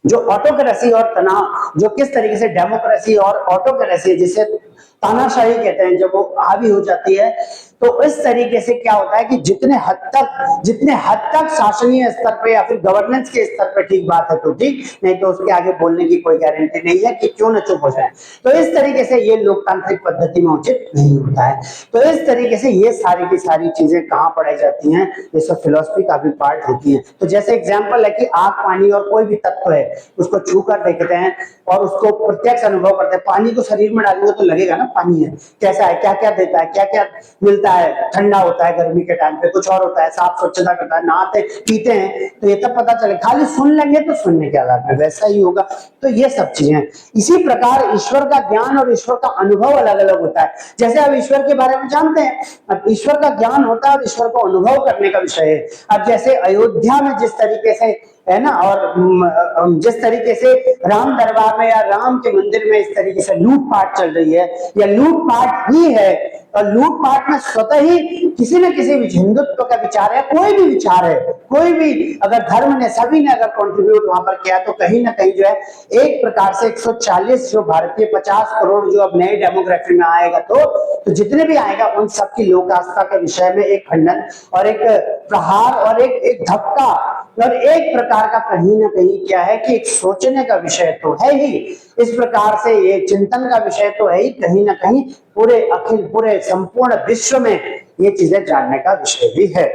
जो ऑटोक्रेसी और तनाव, जो किस तरीके से डेमोक्रेसी और ऑटोक्रेसी, जिसे तानाशाही कहते हैं, जब वो हावी हो जाती है, तो इस तरीके से क्या होता है कि जितने हद तक शासनीय स्तर पे या फिर गवर्नेंस के स्तर पे ठीक बात है तो ठीक, नहीं तो उसके आगे बोलने की कोई गारंटी नहीं है कि क्यों न चुप हो जाए। तो इस तरीके से ये लोकतांत्रिक पद्धति में उचित नहीं होता है। तो इस तरीके से ये सारी की सारी चीजें कहाँ पढ़ाई जाती हैं, ये सब फिलोसफी का भी पार्ट होती है। तो जैसे एग्जाम्पल है कि आग, पानी और कोई भी तत्व है, उसको छू कर देखते हैं और उसको प्रत्यक्ष अनुभव करते हैं। पानी को शरीर में डालेंगे तो लगेगा ना पानी है, कैसा है, क्या क्या देता है, क्या क्या मिलता है, ठंडा होता है गर्मी के टाइम पे, कुछ और होता है, साफ स्वच्छता करता है, नहाते पीते हैं, तो ये तब पता चले। खाली सुन लेंगे तो सुनने के आधार पर वैसा ही होगा। तो ये सब चीजें, इसी प्रकार ईश्वर का ज्ञान और ईश्वर का अनुभव अलग अलग होता है। जैसे अब ईश्वर के बारे में जानते हैं, अब ईश्वर का ज्ञान होता है और ईश्वर को अनुभव करने का विषय है। अब जैसे अयोध्या में जिस तरीके से है ना, और जिस तरीके से राम दरबार में या राम के मंदिर में इस तरीके से लूटपाट चल रही है, या लूटपाट ही है, और लूटपाट में स्वतः ही किसी न किसी हिंदुत्व का विचार है, कोई भी विचार है, कोई भी अगर धर्म ने, सभी ने अगर कंट्रीब्यूट वहां पर किया, तो कहीं ना कहीं जो है एक प्रकार से 140 जो भारतीय 50 करोड़ जो अब नई डेमोग्राफी में आएगा, तो जितने भी आएगा उन सबकी लोक आस्था के विषय में एक खंडन और एक प्रहार और एक धक्का और एक प्रकार का कहीं ना कहीं क्या है कि एक सोचने का विषय तो है ही, इस प्रकार से ये चिंतन का विषय तो है ही, कहीं ना कहीं पूरे अखिल पूरे संपूर्ण विश्व में ये चीजें जानने का विषय भी है।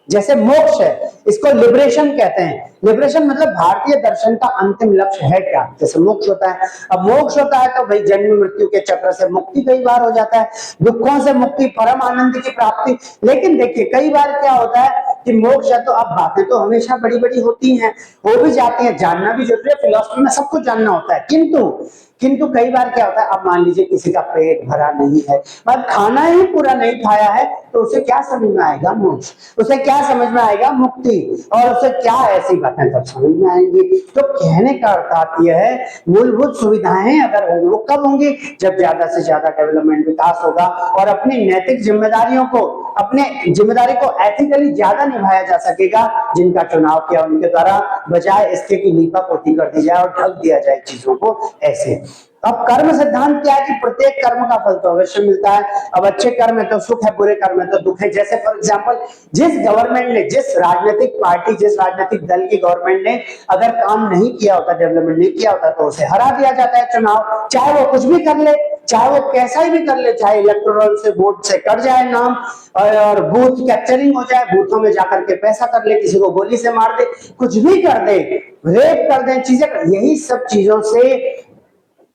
जैसे मोक्ष है, इसको लिबरेशन कहते हैं। लिबरेशन मतलब भारतीय दर्शन का अंतिम लक्ष्य है क्या, जैसे मोक्ष होता है। अब मोक्ष होता है तो भाई जन्म मृत्यु के चक्र से मुक्ति कई बार हो जाता है, दुखों से मुक्ति, परम आनंद की प्राप्ति। लेकिन देखिए कई बार क्या होता है कि मोक्ष है तो अब बातें तो हमेशा बड़ी बड़ी होती हैं, हो भी जाती हैं, जानना भी जरूरी है, फिलॉसफी में सब कुछ जानना होता है, किंतु किंतु कई बार क्या होता है, अब मान लीजिए किसी का पेट भरा नहीं है, मतलब खाना ही पूरा नहीं खाया है, तो उसे क्या समझ में आएगा मोक्ष, उसे क्या समझ में आएगा मुक्ति, और उसे क्या ऐसी बातें तब समझ में आएंगी। तो कहने का अर्थ यह है, मूलभूत सुविधाएं अगर होंगी, वो कब होंगी, जब ज्यादा से ज्यादा डेवलपमेंट विकास होगा और अपनी नैतिक जिम्मेदारियों को, अपने जिम्मेदारी को एथिकली ज्यादा निभाया जा सकेगा, जिनका चुनाव किया उनके द्वारा, बजाय इसके की लीपापोती कर दी जाए और ढक दिया जाए चीजों को ऐसे। अब कर्म सिद्धांत क्या है कि प्रत्येक कर्म का फल तो अवश्य मिलता है। अब अच्छे कर्म है तो सुख है, बुरे कर्म है तो दुख है। जैसे फॉर एग्जांपल, जिस गवर्नमेंट ने, जिस राजनीतिक पार्टी, जिस राजनीतिक दल की गवर्नमेंट ने अगर काम नहीं किया होता, डेवलपमेंट नहीं किया होता, तो उसे हरा दिया जाता है चुनाव, चाहे वो कुछ भी कर ले, चाहे वो कैसा ही भी कर ले, चाहे इलेक्टोरल से वोट से कट जाए नाम, और बूथ कैप्चरिंग हो जाए, बूथों में जाकर के पैसा कर ले, किसी को गोली से मार दे, कुछ भी कर दे, रेप कर दे, चीजें कर, यही सब चीजों से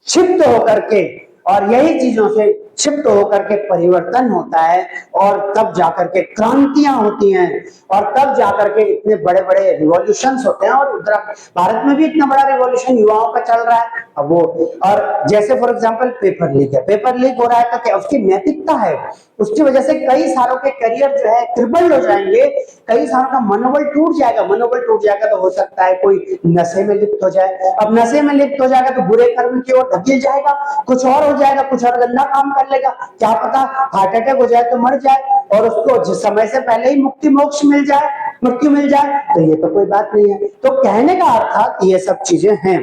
क्षिप्त होकर के, और यही चीजों से क्षिप्त होकर के परिवर्तन होता है, और तब जाकर के क्रांतियां होती हैं, और तब जाकर के इतने बड़े बड़े रिवॉल्यूशंस होते हैं। और भारत में भी इतना बड़ा रिवॉल्यूशन युवाओं का चल रहा है अब वो। और जैसे फॉर एग्जांपल पेपर लीक है, पेपर लीक हो रहा है तो क्या उसकी नैतिकता है, उसकी वजह से कई सारों के करियर जो है क्रिपल्ड हो जाएंगे, कई सारों का मनोबल टूट जाएगा। मनोबल टूट जाएगा तो हो सकता है कोई नशे में लिप्त हो जाए, अब नशे में लिप्त हो जाएगा तो बुरे कर्म की ओर धकेल जाएगा, कुछ और हो जाएगा, कुछ और गंदा काम कर लेगा, क्या पता हार्ट अटैक हो जाए तो मर जाए, और उसको समय से पहले ही मुक्ति मोक्ष मिल जाए, मृत्यु मिल जाए, तो ये तो कोई बात नहीं है। तो कहने का अर्थ ये सब चीजें हैं।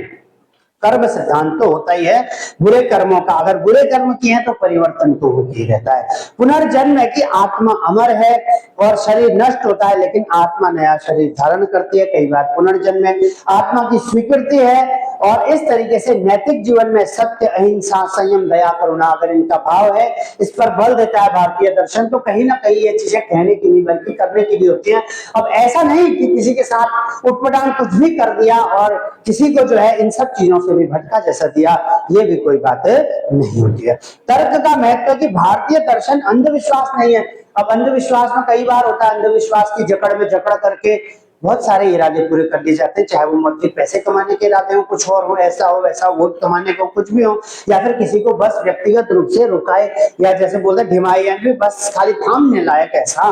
कर्म सिद्धांत तो होता ही है बुरे कर्मों का, अगर बुरे कर्म किए हैं तो परिवर्तन तो होती ही रहता है। पुनर्जन्म है कि आत्मा अमर है और शरीर नष्ट होता है, लेकिन आत्मा नया शरीर धारण करती है। कई बार पुनर्जन्म में आत्मा की स्वीकृति है, और इस तरीके से नैतिक जीवन में सत्य, अहिंसा, संयम, दया, करुणा अगर इनका भाव है, इस पर बल देता है भारतीय दर्शन, तो कहीं ना कहीं ये चीजें कहने की नहीं बल्कि करने की भी होती हैं। अब ऐसा नहीं कि किसी के साथ उटपटांग कुछ भी कर दिया और किसी को जो है इन सब चीजों से भी भटका जैसा दिया, ये भी कोई बात नहीं होती है। तर्क का महत्व कि भारतीय दर्शन अंधविश्वास नहीं है। अब अंधविश्वास में कई बार होता है, अंधविश्वास की जकड़ में जकड़ करके बहुत सारे इरादे पूरे कर लिए जाते हैं, चाहे वो मौलिक पैसे कमाने के इरादे हो, कुछ और हो, ऐसा हो वैसा हो, वोट कमाने को कुछ भी हो, या फिर किसी को बस व्यक्तिगत रूप से रुकाए, या जैसे बोलते हैं ढिमाई बस खाली थामने लायक ऐसा।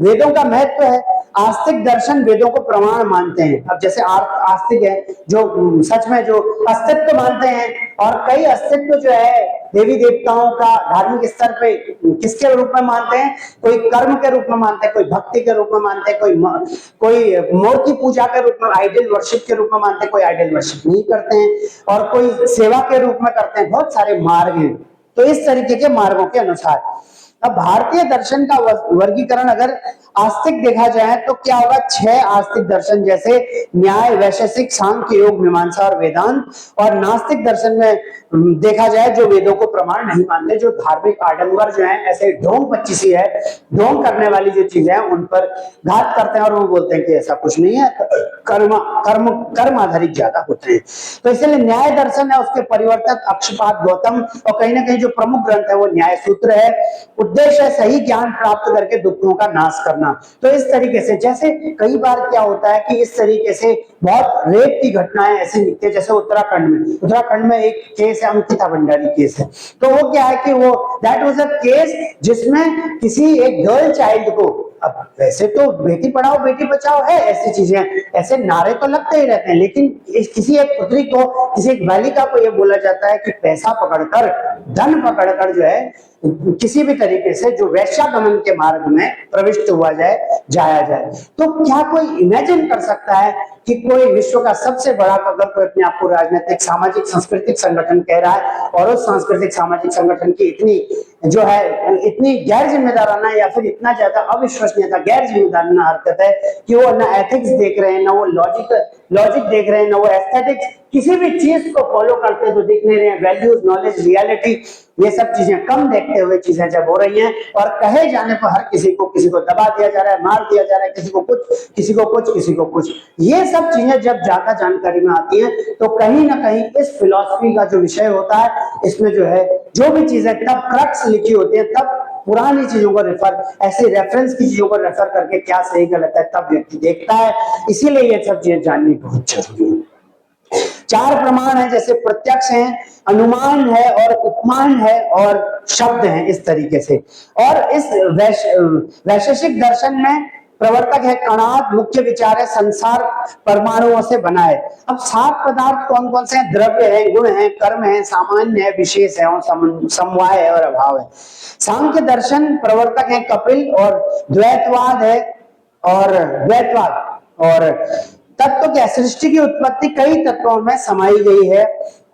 वेदों का महत्व है। आस्तिक दर्शन वेदों को प्रमाण मानते हैं। अब जैसे आस्तिक है जो सच में जो अस्तित्व मानते हैं, और कई अस्तित्व जो है देवी देवताओं का धार्मिक स्तर पे किसके रूप में मानते हैं, कोई कर्म के रूप में मानते हैं, कोई भक्ति के रूप में मानते हैं, कोई मूर्ति पूजा के रूप में, आइडल वर्शिप के रूप में मानते हैं, कोई आइडल वर्शिप नहीं करते हैं, और कोई सेवा के रूप में करते हैं। बहुत सारे मार्ग हैं, तो इस तरीके के मार्गों के अनुसार अब भारतीय दर्शन का वर्गीकरण अगर आस्तिक देखा जाए तो क्या होगा, 6 आस्तिक दर्शन जैसे न्याय, वैशेषिक, सांख्य, योग, मीमांसा और वेदांत। और नास्तिक दर्शन में देखा जाए जो वेदों को प्रमाण नहीं मानते, जो धार्मिक आडंबर जो है, ऐसे ढोंग पच्चीसी है, ढोंग करने वाली जो चीजें हैं उन पर घात करते हैं, और वो बोलते हैं कि ऐसा कुछ नहीं है, कर्म आधारित ज्यादा होते हैं। तो इसलिए न्याय दर्शन है, उसके परिवर्तक अक्षपाद गौतम, और कहीं ना कहीं जो प्रमुख ग्रंथ है वो न्याय सूत्र है। उद्देश्य है सही ज्ञान प्राप्त करके दुखों का नाश करना। तो इस तरीके से, जैसे कई बार क्या होता है कि इस तरीके से बहुत रेप की घटनाएं ऐसी निकलती है, जैसे उत्तराखंड में एक केस है, अंकिता भंडारी केस है। तो वो क्या है कि वो दैट वाज अ केस जिसमें किसी एक गर्ल चाइल्ड को, अब वैसे तो बेटी पढ़ाओ बेटी बचाओ है, ऐसी चीजें, ऐसे नारे तो लगते ही रहते हैं, लेकिन किसी एक पुत्री को, किसी एक बालिका को यह बोला जाता है कि पैसा पकड़कर, धन पकड़कर जो है किसी भी तरीके से जो वैश्यागमन के मार्ग में प्रविष्ट हुआ जाया जाए। तो क्या कोई इमेजिन कर सकता है कि कोई विश्व का सबसे बड़ा, अगर कोई अपने आप को राजनीतिक, सामाजिक, सांस्कृतिक संगठन कह रहा है, और उस सांस्कृतिक सामाजिक संगठन की इतनी जो है, इतनी गैर जिम्मेदाराना या फिर इतना ज्यादा अविश्वसनीयता, गैर जिम्मेदाराना हरकत है कि वो ना एथिक्स देख रहे हैं, ना वो लॉजिक देख रहे हैं, ना वो एस्थेटिक्स, किसी भी चीज को फॉलो करते तो दिख नहीं रहे हैं। वैल्यूज, नॉलेज, रियलिटी, ये सब चीजें कम देखते हुए चीजें जब हो रही हैं, और कहे जाने पर हर किसी को दबा दिया जा रहा है, मार दिया जा रहा है, किसी को कुछ, किसी को कुछ, किसी को कुछ, ये सब चीजें जब ज्यादा जानकारी में आती हैं, तो कहीं ना कहीं इस फिलॉसफी का जो विषय होता है, इसमें जो है जो भी चीजें तब क्रक्स लिखी होती है, तब पुरानी चीजों को ऐसे रेफरेंस की चीजों को रेफर करके क्या सही गलत है तब व्यक्ति देखता है। इसीलिए ये सब चीजें जाननी बहुत जरूरी है। चार प्रमाण है, जैसे प्रत्यक्ष है, अनुमान है और उपमान है और शब्द है, इस तरीके से। और इस वैशेषिक दर्शन में प्रवर्तक है कणाद, मुख्य विचार है संसार परमाणुओं से बना है। अब 7 पदार्थ कौन कौन से हैं? द्रव्य है, गुण है, कर्म है, सामान्य है, विशेष है और समवाय है और अभाव है। सांख्य दर्शन प्रवर्तक है कपिल और द्वैतवाद है और तत्व क्या, सृष्टि की उत्पत्ति कई तत्वों में समाई गई है।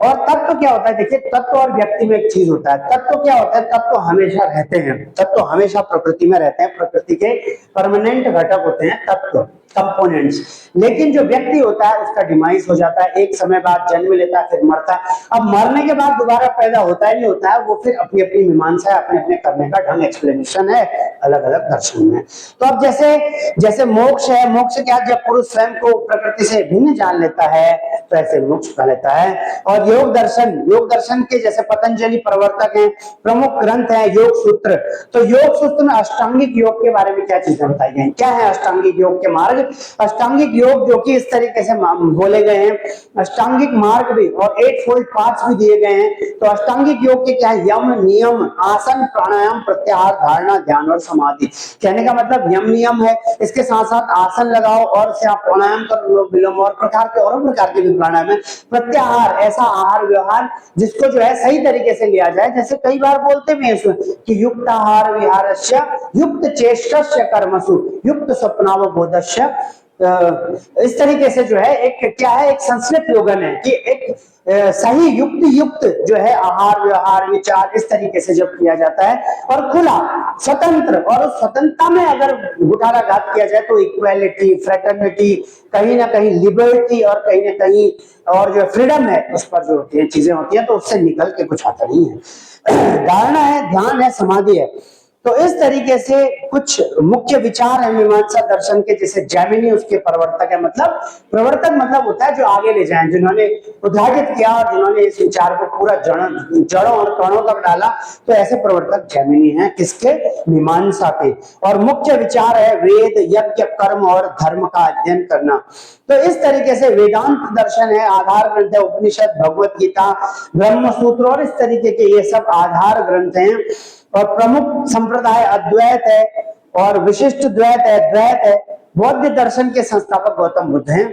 और तत्व क्या होता है? देखिए, तत्व और व्यक्ति में एक चीज होता है। तत्व क्या होता है? तत्व हमेशा रहते हैं, तत्व हमेशा प्रकृति में रहते हैं, प्रकृति के परमानेंट घटक होते हैं तत्व, कंपोनेंट्स। लेकिन जो व्यक्ति होता है उसका डिमाइस हो जाता है, एक समय बाद जन्म लेता है, फिर मरता है। अब मरने के बाद दोबारा पैदा होता है नहीं होता है, वो फिर अपनी अपनी मीमांसा है, अपने अपने करने का ढंग, एक्सप्लेनेशन है अलग अलग दर्शन में। तो अब जैसे मोक्ष है, मोक्ष क्या, जब पुरुष स्वयं को प्रकृति से भिन्न जान लेता है तो ऐसे मोक्ष पा लेता है। और योग दर्शन के जैसे पतंजलि प्रवर्तक हैं, प्रमुख ग्रंथ है योग सूत्र। तो योग सूत्र में अष्टांगिक योग के बारे में क्या चीजें बताई गई? क्या है अष्टांगिक योग के मार्ग? अष्टांगिक योग जो कि इस तरीके से बोले गए हैं, अष्टांगिक मार्ग भी और 8 फोल्ड पाथ्स भी दिए गए हैं। तो अष्टांगिक योग के क्या है? यम, नियम, आसन, प्राणायाम, प्रत्याहार, धारणा, ध्यान और समाधि। कहने का मतलब यम नियम है, इसके साथ साथ आसन लगाओ और से आप प्राणायाम करो, विलोम और प्रकार के भी प्राणायाम है। प्रत्याहार, ऐसा आहार व्यवहार जिसको जो है सही तरीके से लिया जाए। जैसे कई बार बोलते भी हैं कि युक्त आहार विहारस्य, युक्त चेष्टस्य कर्मसु, युक्त स्वप्नावबोधस्य। इस तरीके से जो है एक क्या है, एक संस्कृत योगन है कि एक सही युक्त जो है आहार व्यवहार विचार इस तरीके से जब किया जाता है और खुला स्वतंत्र, और उस स्वतंत्रता में अगर कुठाराघात किया जाए तो इक्वालिटी, फ्रेटर्निटी, कहीं ना कहीं लिबर्टी और कहीं ना कहीं और जो फ्रीडम है उस पर जो होती है चीजें होती है, तो उससे निकल के कुछ आता नहीं है। धारणा है, ध्यान है, समाधि है। तो इस तरीके से कुछ मुख्य विचार है मीमांसा दर्शन के, जैसे जैमिनी उसके प्रवर्तक है। मतलब प्रवर्तक मतलब होता है जो आगे ले जाए, जिन्होंने उद्घाटित किया और जिन्होंने इस विचार को पूरा जड़ों और कणों तक डाला, तो ऐसे प्रवर्तक जैमिनी हैं। किसके? मीमांसा के। और मुख्य विचार है वेद, यज्ञ, कर्म और धर्म का अध्ययन करना। तो इस तरीके से वेदांत दर्शन है, आधार ग्रंथ है उपनिषद, भगवत गीता, ब्रह्म सूत्र और इस तरीके के ये सब आधार ग्रंथ हैं। और प्रमुख संप्रदाय अद्वैत है और विशिष्ट द्वैत है, द्वैत है। बौद्ध दर्शन के संस्थापक गौतम बुद्ध हैं।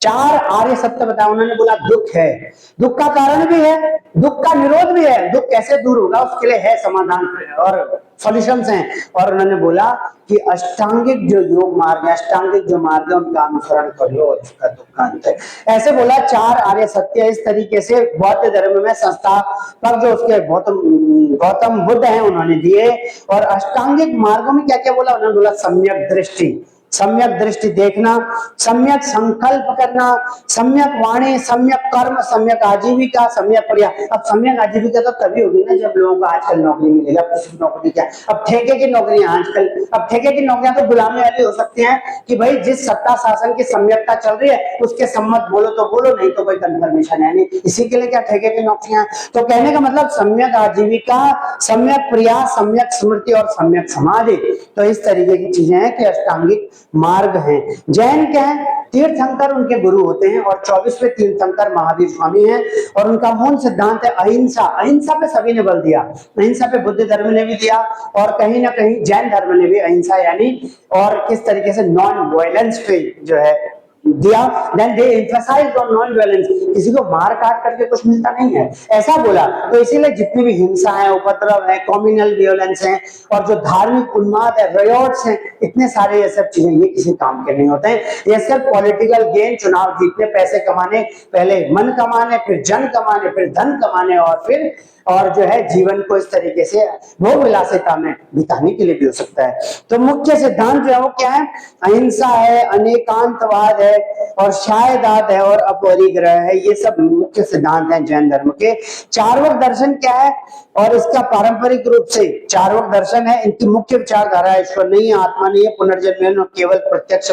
4 आर्य सत्य बताया उन्होंने। बोला दुख है, दुख का कारण भी है, दुख का निरोध भी है, दुख कैसे दूर होगा उसके लिए है समाधान और सॉल्यूशंस हैं। और उन्होंने बोला कि अष्टांगिक जो योग मार्ग है, अष्टांगिक जो मार्ग है उनका अनुसरण कर लो और उसका दुख का अंत है। ऐसे बोला 4 आर्य सत्य। इस तरीके से बौद्ध धर्म में संस्थापक जो उसके गौतम बुद्ध हैं उन्होंने दिए। और अष्टांगिक मार्गों में क्या क्या बोला? उन्होंने बोला सम्यक दृष्टि, सम्यक दृष्टि देखना, सम्यक संकल्प करना, सम्यक वाणी, सम्यक कर्म, सम्यक आजीविका, सम्यक पर्याय। अब सम्यक आजीविका तो तभी होगी ना जब लोगों को आजकल नौकरी मिलेगी। अब किसी नौकरी क्या, अब ठेके की नौकरियां आजकल, अब ठेके की नौकरियां तो गुलामी वाली हो सकती हैं कि भाई जिस सत्ता शासन की सम्यकता चल रही है उसके सम्मत बोलो तो बोलो, नहीं तो कोई कंफर्मेशन है नहीं। इसी के लिए क्या ठेके की नौकरियां। तो कहने का मतलब सम्यक आजीविका, सम्यक प्रयास, सम्यक स्मृति और सम्यक समाधि। तो इस तरीके की चीजें हैं कि अष्टांगिक मार्ग हैं। जैन क्या है? तीर्थंकर उनके गुरु होते हैं और 24वें तीर्थंकर महावीर स्वामी हैं। और उनका मूल सिद्धांत है अहिंसा। अहिंसा पे सभी ने बल दिया, अहिंसा पे बुद्ध धर्म ने भी दिया और कहीं ना कहीं जैन धर्म ने भी अहिंसा यानी और किस तरीके से नॉन वायलेंस पे जो है दिया। Then they emphasized on non violence, किसी को मार काट करके कुछ मिलता नहीं है, ऐसा बोला। तो इसीलिए जितनी भी हिंसा है, उपद्रव है, कम्युनल वायलेंस है और जो धार्मिक उन्माद है, रियोट्स हैं, इतने सारे ये सब चीजें ये किसी काम के नहीं होते हैं। ये सिर्फ पॉलिटिकल गेन, चुनाव जीतने, पैसे कमाने, पहले मन कमाने, फिर जन कमाने, फिर धन कमाने और फिर और जो है जीवन को इस तरीके से भोग विलासिता में बिताने के लिए भी हो सकता है। तो मुख्य सिद्धांत जो है वो क्या है? अहिंसा है, अनेकांतवाद है और शायदात है और अपरिग्रह है। ये सब मुख्य सिद्धांत हैं जैन धर्म के। चार्वाक दर्शन क्या है? और इसका पारंपरिक रूप से चार्वाक दर्शन है, इनकी मुख्य विचारधारा ईश्वर नहीं है, आत्मा नहीं है, पुनर्जन्म केवल प्रत्यक्ष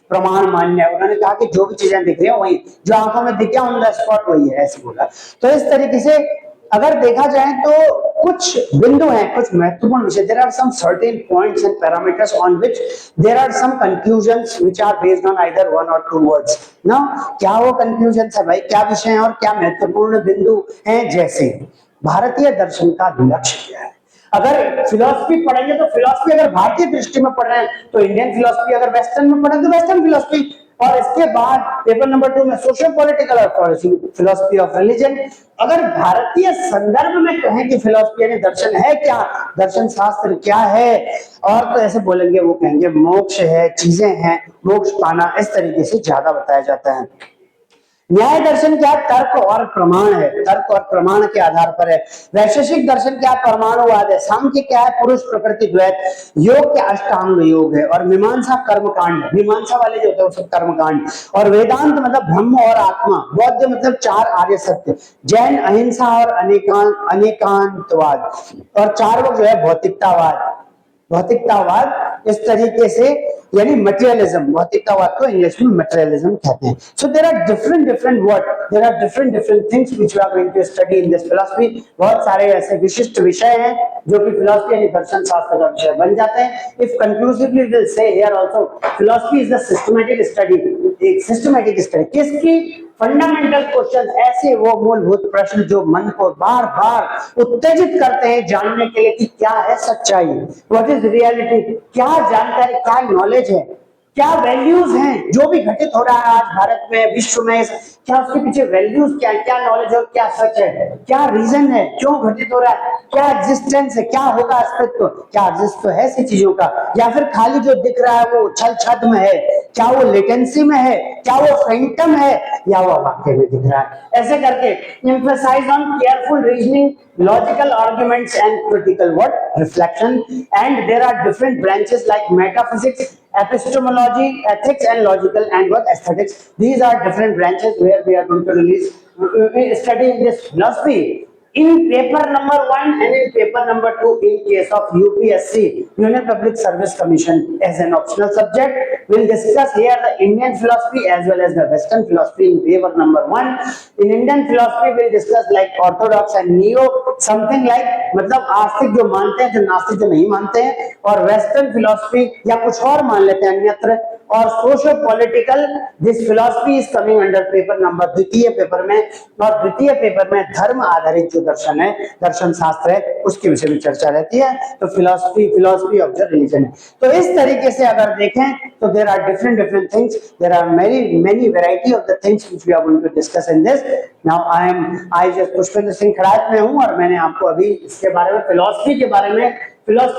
प्रमाण मान्य है। उन्होंने कहा कि जो भी चीजें दिख रही है वही जो आंखों में दिख गया ऑन द स्पॉट वही है, ऐसे बोला। तो इस तरीके से अगर देखा जाए तो कुछ बिंदु हैं, कुछ महत्वपूर्ण विषय, there are some certain points and parameters on which there are some conclusions which are based on either one or two words ना। क्या वो कंक्लूजंस है भाई, क्या विषय है और क्या महत्वपूर्ण बिंदु हैं? जैसे भारतीय दर्शन का लक्ष्य क्या है। अगर फिलॉसफी पढ़ेंगे तो फिलॉसफी अगर भारतीय दृष्टि में पढ़ रहे हैं तो इंडियन फिलॉसफी, अगर वेस्टर्न में पढ़ें तो वेस्टर्न फिलॉसफी। और इसके बाद पेपर नंबर 2 में सोशल पॉलिटिकल और फिलॉसफी ऑफ रिलीजन। अगर भारतीय संदर्भ में कहें कि फिलॉसफी यानी दर्शन है क्या, दर्शन शास्त्र क्या है, और तो ऐसे बोलेंगे, वो कहेंगे मोक्ष है, चीजें हैं, मोक्ष पाना, इस तरीके से ज्यादा बताया जाता है। न्याय दर्शन क्या? तर्क और प्रमाण है, तर्क और प्रमाण के आधार पर है। वैशेषिक दर्शन क्या? परमाणुवाद है। सांख्य क्या है? पुरुष प्रकृति द्वैत। योग क्या? अष्टांग योग है। और मीमांसा कर्मकांड, मीमांसा वाले जो होते हैं वो सब कर्मकांड। और वेदांत मतलब ब्रह्म और आत्मा। बौद्ध मतलब चार आर्य सत्य। जैन अहिंसा और अनेकांतवाद। और चार्वक जो है भौतिकतावाद, भौतिकतावाद इस तरीके से, यानी मटेरियलिज्म, भौतिकतावाद को इंग्लिश में मटेरियलिज्म कहते हैं। So there are different word, there are different things which we are going to study in this philosophy. बहुत सारे ऐसे विशिष्ट विषय हैं जो कि फिलॉसफी यानी दर्शन शास्त्र का विषय बन जाते हैं। If conclusively we will say here also philosophy is the systematic study, एक सिस्टमैटिक स्टडी किसकी? फंडामेंटल क्वेश्चन, ऐसे वो मूलभूत प्रश्न जो मन को बार बार उत्तेजित करते हैं जानने के लिए कि क्या है सच्चाई, व्हाट इज रियलिटी, क्या जानकारी, क्या नॉलेज है, क्या वैल्यूज हैं। जो भी घटित हो रहा है आज भारत में, विश्व में, क्या उसके पीछे वैल्यूज क्या है, क्या नॉलेज और क्या सच है, क्या रीजन है, क्यों घटित हो रहा है, क्या एग्जिस्टेंस है, क्या होगा अस्तित्व, क्या अस्तित्व है ऐसी चीजों का, या फिर खाली जो दिख रहा है वो छल छद्म है, क्या वो लेटेंसी में है, क्या वो फैंटम है, या वो वाकई में दिख रहा है। ऐसे करके emphasize on careful reasoning, logical arguments and critical what reflection, and there are different branches like metaphysics, epistemology, ethics and logical and what aesthetics. These are different branches where we are going to release study in this philosophy in paper number 1 and in paper number 2 in case of UPSC, Union Public Service Commission, as an optional subject. We'll discuss here the Indian philosophy as well as the Western philosophy in paper number 1. In Indian philosophy we'll discuss like orthodox and neo, something like मतलब आस्तिक जो मानते हैं, जो नास्तिक जो नहीं मानते हैं, और वेस्टर्न फिलॉसफी या कुछ और मान लेते हैं अन्यत्र, और socio political, this philosophy is coming under paper number द्वितीय पेपर में। और द्वितीय पेपर में धर्म आधारित जो दर्शन है, दर्शन शास्त्र है, उसके विषय में चर्चा रहती है। तो फिलॉसफी ऑफ द रिलीजन है। तो इस तरीके से अगर देखें तो there are different things, there are many variety of the things which we are going to discuss in this. Now I just Pushpendra Singh खड़ात में हूं और मैंने आपको अभी इसके बारे में, फिलॉसफी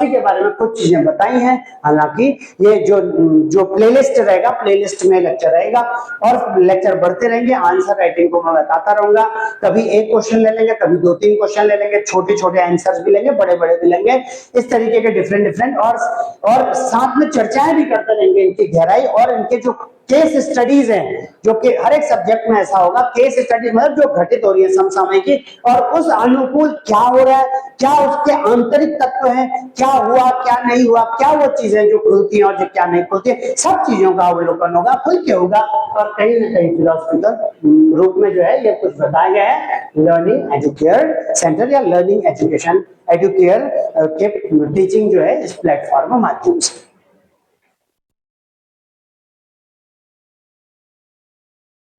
के बारे में कुछ चीजें बताई हैं। हालांकि ये जो प्लेलिस्ट रहेगा, प्लेलिस्ट में लेक्चर रहेगा और लेक्चर बढ़ते रहेंगे। आंसर राइटिंग को मैं बताता रहूंगा, कभी एक क्वेश्चन ले लेंगे, कभी 2-3 क्वेश्चन ले लेंगे, छोटे छोटे आंसर्स भी लेंगे, बड़े बड़े भी लेंगे, इस तरीके के डिफरेंट और साथ में चर्चाएं भी करते रहेंगे इनकी गहराई और इनके जो केस स्टडीज हैं, जो कि हर एक सब्जेक्ट में ऐसा होगा। केस स्टडीज मतलब जो घटित हो रही है समसामयिक और उस अनुकूल क्या हो रहा है, क्या उसके आंतरिक तत्व हैं, क्या हुआ क्या नहीं हुआ, क्या वो चीजें जो खुलती हैं और जो क्या नहीं खुलती है, सब चीजों का अवलोकन होगा, खुल के होगा। और कहीं ना कहीं फिलोसफिकल रूप में जो है ये कुछ बताया गया है। लर्निंग एजुकेयर सेंटर या लर्निंग एजुकेशन एजुकेयर के टीचिंग जो है इस प्लेटफॉर्म माध्यम से।